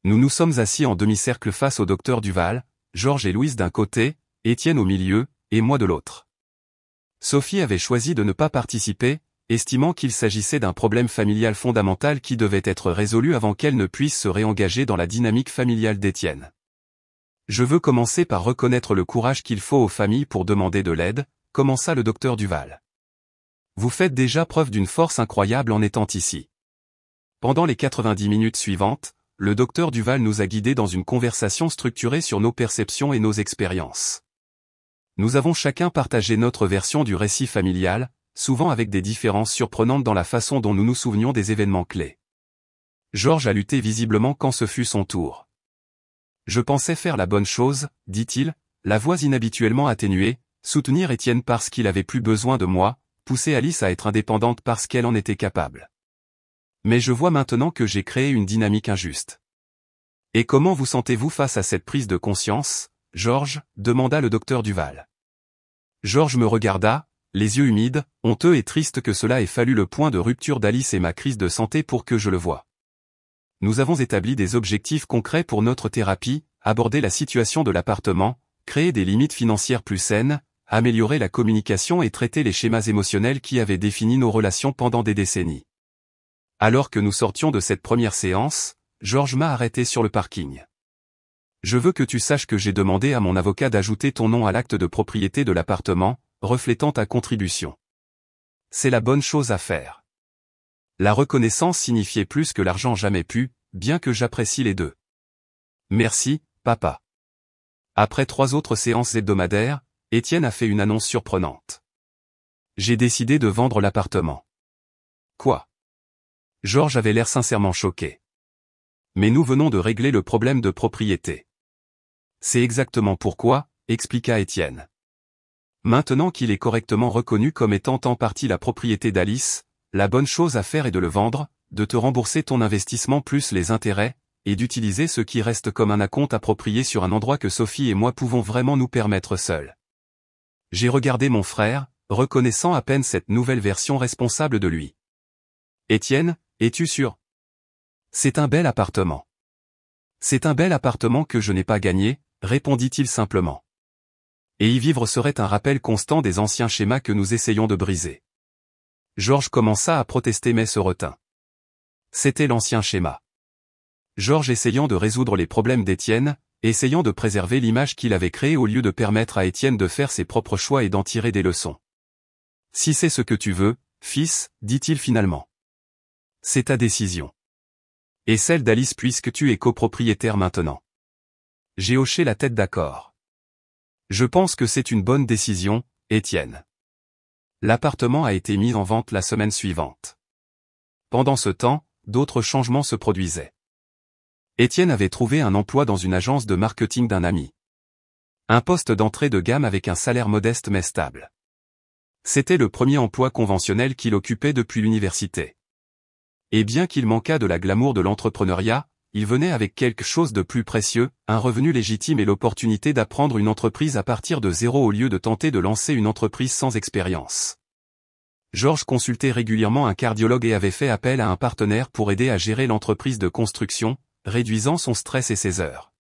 Nous nous sommes assis en demi-cercle face au docteur Duval, Georges et Louise d'un côté, Étienne au milieu, et moi de l'autre. Sophie avait choisi de ne pas participer, estimant qu'il s'agissait d'un problème familial fondamental qui devait être résolu avant qu'elle ne puisse se réengager dans la dynamique familiale d'Étienne. Je veux commencer par reconnaître le courage qu'il faut aux familles pour demander de l'aide, commença le docteur Duval. Vous faites déjà preuve d'une force incroyable en étant ici. Pendant les 90 minutes suivantes, le docteur Duval nous a guidés dans une conversation structurée sur nos perceptions et nos expériences. Nous avons chacun partagé notre version du récit familial, souvent avec des différences surprenantes dans la façon dont nous nous souvenions des événements clés. Georges a lutté visiblement quand ce fut son tour. Je pensais faire la bonne chose, dit-il, la voix inhabituellement atténuée, soutenir Étienne parce qu'il avait plus besoin de moi, pousser Alice à être indépendante parce qu'elle en était capable. Mais je vois maintenant que j'ai créé une dynamique injuste. Et comment vous sentez-vous face à cette prise de conscience, Georges ? Demanda le docteur Duval. Georges me regarda, les yeux humides, honteux et triste que cela ait fallu le point de rupture d'Alice et ma crise de santé pour que je le voie. Nous avons établi des objectifs concrets pour notre thérapie, aborder la situation de l'appartement, créer des limites financières plus saines, améliorer la communication et traiter les schémas émotionnels qui avaient défini nos relations pendant des décennies. Alors que nous sortions de cette première séance, Georges m'a arrêté sur le parking. Je veux que tu saches que j'ai demandé à mon avocat d'ajouter ton nom à l'acte de propriété de l'appartement, reflétant ta contribution. C'est la bonne chose à faire. La reconnaissance signifiait plus que l'argent jamais pu, bien que j'apprécie les deux. Merci, papa. Après 3 autres séances hebdomadaires, Étienne a fait une annonce surprenante. J'ai décidé de vendre l'appartement. Quoi? Georges avait l'air sincèrement choqué. Mais nous venons de régler le problème de propriété. C'est exactement pourquoi, expliqua Étienne. Maintenant qu'il est correctement reconnu comme étant en partie la propriété d'Alice, la bonne chose à faire est de le vendre, de te rembourser ton investissement plus les intérêts, et d'utiliser ce qui reste comme un acompte approprié sur un endroit que Sophie et moi pouvons vraiment nous permettre seuls. J'ai regardé mon frère, reconnaissant à peine cette nouvelle version responsable de lui. Étienne, es-tu sûr? C'est un bel appartement. C'est un bel appartement que je n'ai pas gagné, répondit-il simplement. Et y vivre serait un rappel constant des anciens schémas que nous essayons de briser. Georges commença à protester mais se retint. C'était l'ancien schéma. Georges essayant de résoudre les problèmes d'Étienne, essayant de préserver l'image qu'il avait créée au lieu de permettre à Étienne de faire ses propres choix et d'en tirer des leçons. Si c'est ce que tu veux, fils, dit-il finalement. C'est ta décision. Et celle d'Alice puisque tu es copropriétaire maintenant. J'ai hoché la tête d'accord. Je pense que c'est une bonne décision, Étienne. L'appartement a été mis en vente la semaine suivante. Pendant ce temps, d'autres changements se produisaient. Étienne avait trouvé un emploi dans une agence de marketing d'un ami. Un poste d'entrée de gamme avec un salaire modeste mais stable. C'était le premier emploi conventionnel qu'il occupait depuis l'université. Et bien qu'il manquât de la glamour de l'entrepreneuriat, il venait avec quelque chose de plus précieux, un revenu légitime et l'opportunité d'apprendre une entreprise à partir de zéro au lieu de tenter de lancer une entreprise sans expérience. Georges consultait régulièrement un cardiologue et avait fait appel à un partenaire pour aider à gérer l'entreprise de construction, réduisant son stress et ses heures.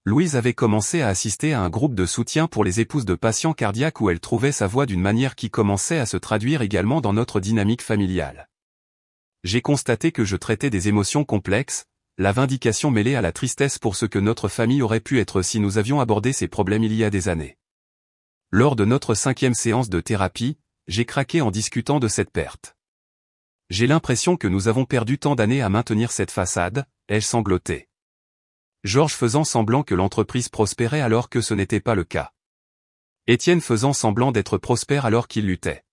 Louise avait commencé à assister à un groupe de soutien pour les épouses de patients cardiaques où elle trouvait sa voix d'une manière qui commençait à se traduire également dans notre dynamique familiale. J'ai constaté que je traitais des émotions complexes, la vindication mêlée à la tristesse pour ce que notre famille aurait pu être si nous avions abordé ces problèmes il y a des années. Lors de notre 5e séance de thérapie, j'ai craqué en discutant de cette perte. J'ai l'impression que nous avons perdu tant d'années à maintenir cette façade, ai-je sangloté. Georges faisant semblant que l'entreprise prospérait alors que ce n'était pas le cas. Étienne faisant semblant d'être prospère alors qu'il luttait.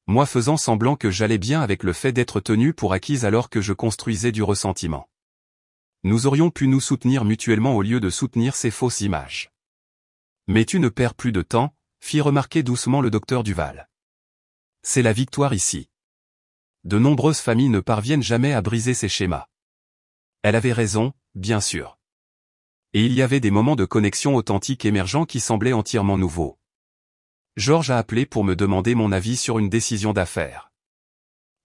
Moi faisant semblant que j'allais bien avec le fait d'être tenu pour acquise alors que je construisais du ressentiment. Nous aurions pu nous soutenir mutuellement au lieu de soutenir ces fausses images. Mais tu ne perds plus de temps, fit remarquer doucement le docteur Duval. C'est la victoire ici. De nombreuses familles ne parviennent jamais à briser ces schémas. Elle avait raison, bien sûr. Et il y avait des moments de connexion authentique émergents qui semblaient entièrement nouveaux. Georges a appelé pour me demander mon avis sur une décision d'affaires.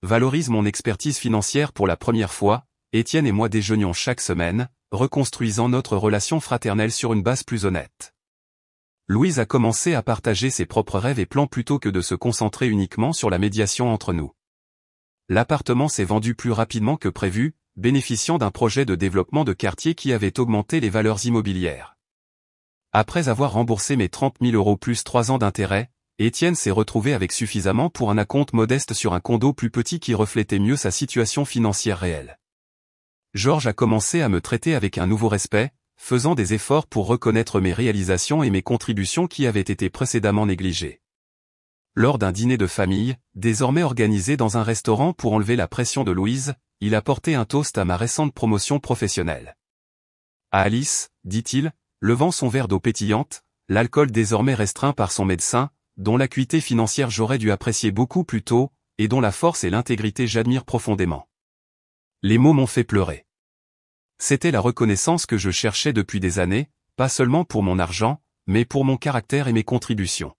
Valorise mon expertise financière pour la première fois, Étienne et moi déjeunions chaque semaine, reconstruisant notre relation fraternelle sur une base plus honnête. Louise a commencé à partager ses propres rêves et plans plutôt que de se concentrer uniquement sur la médiation entre nous. L'appartement s'est vendu plus rapidement que prévu, bénéficiant d'un projet de développement de quartier qui avait augmenté les valeurs immobilières. Après avoir remboursé mes 30 000 € plus 3 ans d'intérêt, Étienne s'est retrouvé avec suffisamment pour un acompte modeste sur un condo plus petit qui reflétait mieux sa situation financière réelle. Georges a commencé à me traiter avec un nouveau respect, faisant des efforts pour reconnaître mes réalisations et mes contributions qui avaient été précédemment négligées. Lors d'un dîner de famille, désormais organisé dans un restaurant pour enlever la pression de Louise, il a porté un toast à ma récente promotion professionnelle. À Alice, dit-il, levant son verre d'eau pétillante, l'alcool désormais restreint par son médecin, dont l'acuité financière j'aurais dû apprécier beaucoup plus tôt, et dont la force et l'intégrité j'admire profondément. Les mots m'ont fait pleurer. C'était la reconnaissance que je cherchais depuis des années, pas seulement pour mon argent, mais pour mon caractère et mes contributions.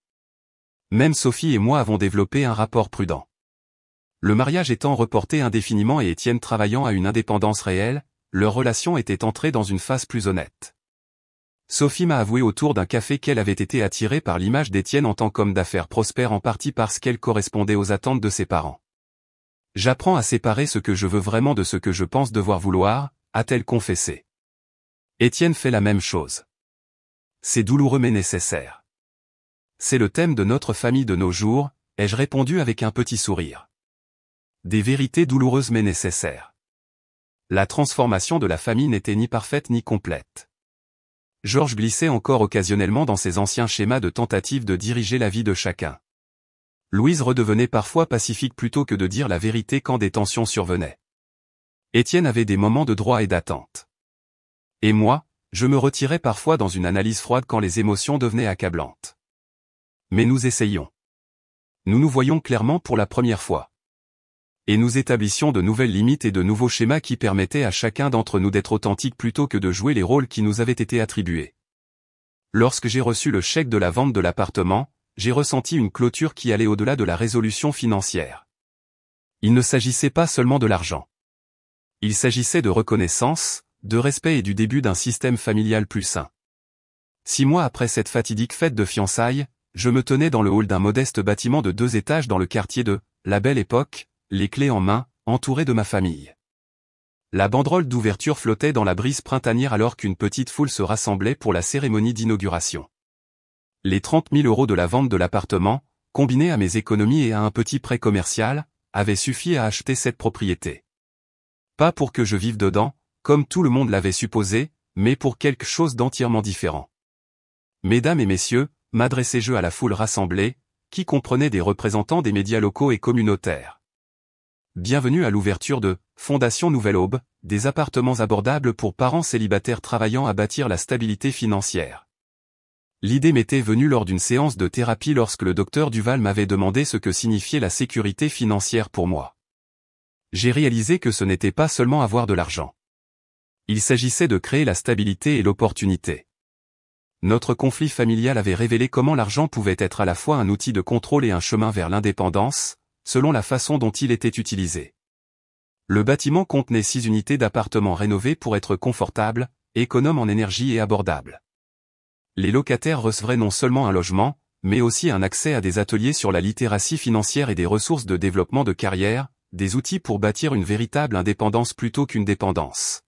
Même Sophie et moi avons développé un rapport prudent. Le mariage étant reporté indéfiniment et Étienne travaillant à une indépendance réelle, leur relation était entrée dans une phase plus honnête. Sophie m'a avoué autour d'un café qu'elle avait été attirée par l'image d'Étienne en tant qu'homme d'affaires prospère en partie parce qu'elle correspondait aux attentes de ses parents. J'apprends à séparer ce que je veux vraiment de ce que je pense devoir vouloir, a-t-elle confessé. Étienne fait la même chose. C'est douloureux mais nécessaire. C'est le thème de notre famille de nos jours, ai-je répondu avec un petit sourire. Des vérités douloureuses mais nécessaires. La transformation de la famille n'était ni parfaite ni complète. Georges glissait encore occasionnellement dans ses anciens schémas de tentative de diriger la vie de chacun. Louise redevenait parfois pacifique plutôt que de dire la vérité quand des tensions survenaient. Étienne avait des moments de droit et d'attente. Et moi, je me retirais parfois dans une analyse froide quand les émotions devenaient accablantes. Mais nous essayions. Nous nous voyions clairement pour la première fois. Et nous établissions de nouvelles limites et de nouveaux schémas qui permettaient à chacun d'entre nous d'être authentique plutôt que de jouer les rôles qui nous avaient été attribués. Lorsque j'ai reçu le chèque de la vente de l'appartement, j'ai ressenti une clôture qui allait au-delà de la résolution financière. Il ne s'agissait pas seulement de l'argent. Il s'agissait de reconnaissance, de respect et du début d'un système familial plus sain. 6 mois après cette fatidique fête de fiançailles, je me tenais dans le hall d'un modeste bâtiment de 2 étages dans le quartier de La Belle Époque, les clés en main, entouré de ma famille. La banderole d'ouverture flottait dans la brise printanière alors qu'une petite foule se rassemblait pour la cérémonie d'inauguration. Les 30 000 € de la vente de l'appartement, combinés à mes économies et à un petit prêt commercial, avaient suffi à acheter cette propriété. Pas pour que je vive dedans, comme tout le monde l'avait supposé, mais pour quelque chose d'entièrement différent. Mesdames et messieurs, m'adressai-je à la foule rassemblée, qui comprenait des représentants des médias locaux et communautaires. Bienvenue à l'ouverture de Fondation Nouvelle Aube, des appartements abordables pour parents célibataires travaillant à bâtir la stabilité financière. L'idée m'était venue lors d'une séance de thérapie lorsque le docteur Duval m'avait demandé ce que signifiait la sécurité financière pour moi. J'ai réalisé que ce n'était pas seulement avoir de l'argent. Il s'agissait de créer la stabilité et l'opportunité. Notre conflit familial avait révélé comment l'argent pouvait être à la fois un outil de contrôle et un chemin vers l'indépendance, selon la façon dont il était utilisé. Le bâtiment contenait 6 unités d'appartements rénovés pour être confortables, économes en énergie et abordables. Les locataires recevraient non seulement un logement, mais aussi un accès à des ateliers sur la littératie financière et des ressources de développement de carrière, des outils pour bâtir une véritable indépendance plutôt qu'une dépendance.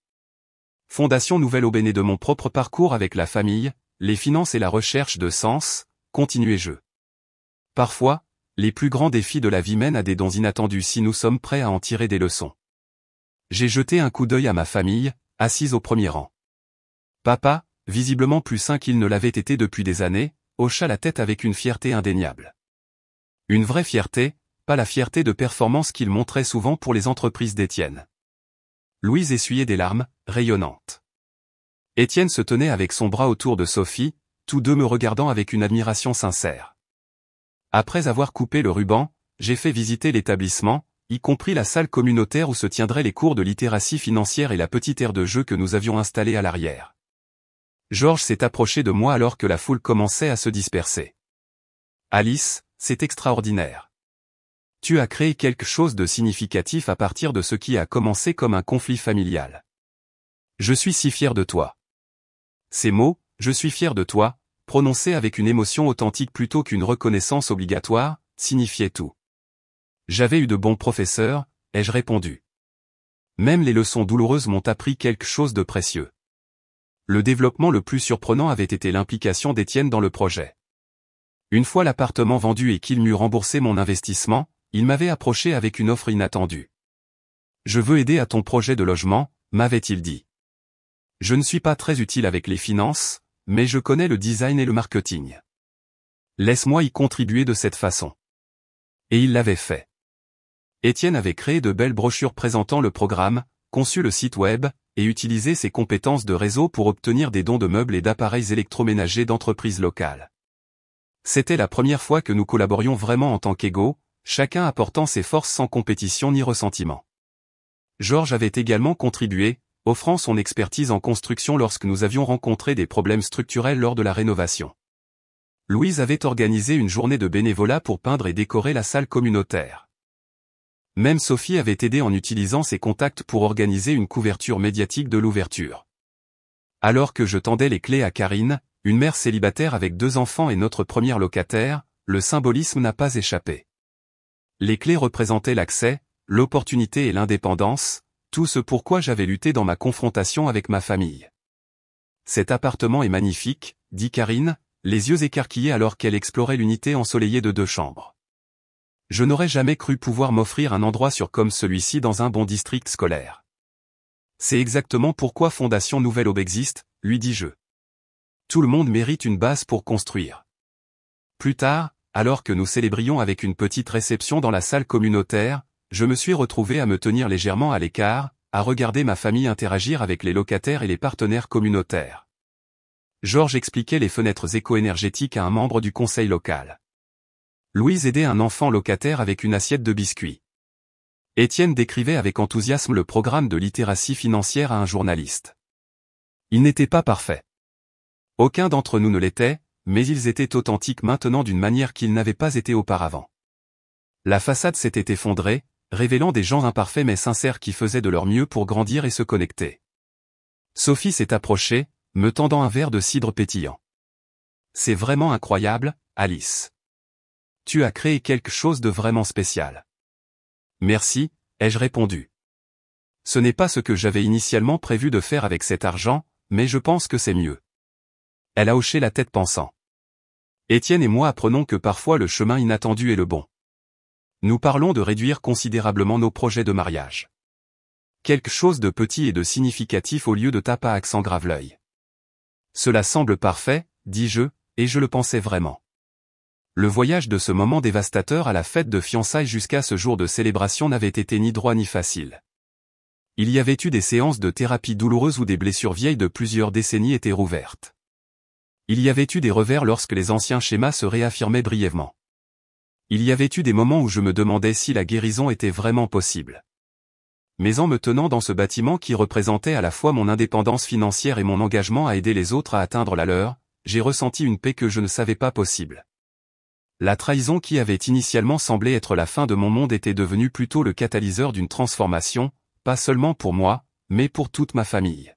Fondation Nouvelle Aube est née de mon propre parcours avec la famille, les finances et la recherche de sens, continuai-je. Parfois, les plus grands défis de la vie mènent à des dons inattendus si nous sommes prêts à en tirer des leçons. J'ai jeté un coup d'œil à ma famille, assise au premier rang. Papa, visiblement plus sain qu'il ne l'avait été depuis des années, hocha la tête avec une fierté indéniable. Une vraie fierté, pas la fierté de performance qu'il montrait souvent pour les entreprises d'Étienne. Louise essuyait des larmes, rayonnantes. Étienne se tenait avec son bras autour de Sophie, tous deux me regardant avec une admiration sincère. Après avoir coupé le ruban, j'ai fait visiter l'établissement, y compris la salle communautaire où se tiendraient les cours de littératie financière et la petite aire de jeu que nous avions installée à l'arrière. Georges s'est approché de moi alors que la foule commençait à se disperser. Alice, c'est extraordinaire. Tu as créé quelque chose de significatif à partir de ce qui a commencé comme un conflit familial. Je suis si fier de toi. Ces mots, je suis fier de toi, prononcés avec une émotion authentique plutôt qu'une reconnaissance obligatoire, signifiaient tout. J'avais eu de bons professeurs, ai-je répondu. Même les leçons douloureuses m'ont appris quelque chose de précieux. Le développement le plus surprenant avait été l'implication d'Étienne dans le projet. Une fois l'appartement vendu et qu'il m'eut remboursé mon investissement, il m'avait approché avec une offre inattendue. Je veux aider à ton projet de logement, m'avait-il dit. Je ne suis pas très utile avec les finances, mais je connais le design et le marketing. Laisse-moi y contribuer de cette façon. Et il l'avait fait. Étienne avait créé de belles brochures présentant le programme, conçu le site web, et utilisé ses compétences de réseau pour obtenir des dons de meubles et d'appareils électroménagers d'entreprises locales. C'était la première fois que nous collaborions vraiment en tant qu'égaux, chacun apportant ses forces sans compétition ni ressentiment. Georges avait également contribué, offrant son expertise en construction lorsque nous avions rencontré des problèmes structurels lors de la rénovation. Louise avait organisé une journée de bénévolat pour peindre et décorer la salle communautaire. Même Sophie avait aidé en utilisant ses contacts pour organiser une couverture médiatique de l'ouverture. Alors que je tendais les clés à Karine, une mère célibataire avec 2 enfants et notre première locataire, le symbolisme n'a pas échappé. Les clés représentaient l'accès, l'opportunité et l'indépendance, tout ce pourquoi j'avais lutté dans ma confrontation avec ma famille. Cet appartement est magnifique, dit Karine, les yeux écarquillés alors qu'elle explorait l'unité ensoleillée de 2 chambres. Je n'aurais jamais cru pouvoir m'offrir un endroit sûr comme celui-ci dans un bon district scolaire. C'est exactement pourquoi Fondation Nouvelle Aube existe, lui dis-je. Tout le monde mérite une base pour construire. Plus tard, alors que nous célébrions avec une petite réception dans la salle communautaire, je me suis retrouvé à me tenir légèrement à l'écart, à regarder ma famille interagir avec les locataires et les partenaires communautaires. Georges expliquait les fenêtres éco-énergétiques à un membre du conseil local. Louise aidait un enfant locataire avec une assiette de biscuits. Étienne décrivait avec enthousiasme le programme de littératie financière à un journaliste. Il n'était pas parfait. Aucun d'entre nous ne l'était, mais ils étaient authentiques maintenant d'une manière qu'ils n'avaient pas été auparavant. La façade s'était effondrée, révélant des gens imparfaits mais sincères qui faisaient de leur mieux pour grandir et se connecter. Sophie s'est approchée, me tendant un verre de cidre pétillant. C'est vraiment incroyable, Alice. Tu as créé quelque chose de vraiment spécial. Merci, ai-je répondu. Ce n'est pas ce que j'avais initialement prévu de faire avec cet argent, mais je pense que c'est mieux. Elle a hoché la tête pensant. Étienne et moi apprenons que parfois le chemin inattendu est le bon. Nous parlons de réduire considérablement nos projets de mariage. Quelque chose de petit et de significatif au lieu de taper à accent grave l'œil. Cela semble parfait, dis-je, et je le pensais vraiment. Le voyage de ce moment dévastateur à la fête de fiançailles jusqu'à ce jour de célébration n'avait été ni droit ni facile. Il y avait eu des séances de thérapie douloureuses où des blessures vieilles de plusieurs décennies étaient rouvertes. Il y avait eu des revers lorsque les anciens schémas se réaffirmaient brièvement. Il y avait eu des moments où je me demandais si la guérison était vraiment possible. Mais en me tenant dans ce bâtiment qui représentait à la fois mon indépendance financière et mon engagement à aider les autres à atteindre la leur, j'ai ressenti une paix que je ne savais pas possible. La trahison qui avait initialement semblé être la fin de mon monde était devenue plutôt le catalyseur d'une transformation, pas seulement pour moi, mais pour toute ma famille.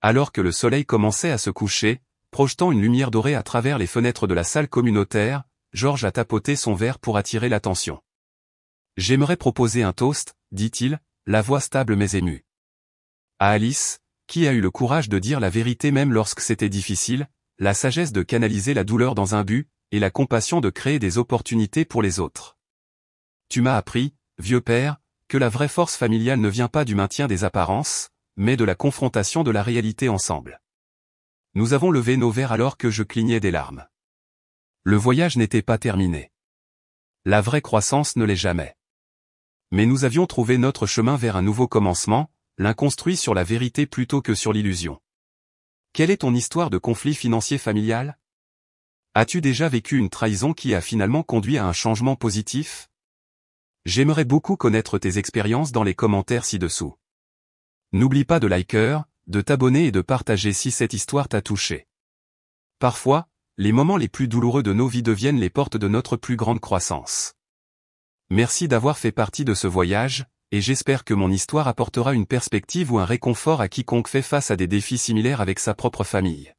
Alors que le soleil commençait à se coucher, projetant une lumière dorée à travers les fenêtres de la salle communautaire, Georges a tapoté son verre pour attirer l'attention. J'aimerais proposer un toast, dit-il, la voix stable mais émue. À Alice, qui a eu le courage de dire la vérité même lorsque c'était difficile, la sagesse de canaliser la douleur dans un but, et la compassion de créer des opportunités pour les autres. Tu m'as appris, vieux père, que la vraie force familiale ne vient pas du maintien des apparences, mais de la confrontation de la réalité ensemble. Nous avons levé nos verres alors que je clignais des larmes. Le voyage n'était pas terminé. La vraie croissance ne l'est jamais. Mais nous avions trouvé notre chemin vers un nouveau commencement, l'un construit sur la vérité plutôt que sur l'illusion. Quelle est ton histoire de conflit financier familial ? As-tu déjà vécu une trahison qui a finalement conduit à un changement positif ? J'aimerais beaucoup connaître tes expériences dans les commentaires ci-dessous. N'oublie pas de liker, de t'abonner et de partager si cette histoire t'a touché. Parfois, les moments les plus douloureux de nos vies deviennent les portes de notre plus grande croissance. Merci d'avoir fait partie de ce voyage, et j'espère que mon histoire apportera une perspective ou un réconfort à quiconque fait face à des défis similaires avec sa propre famille.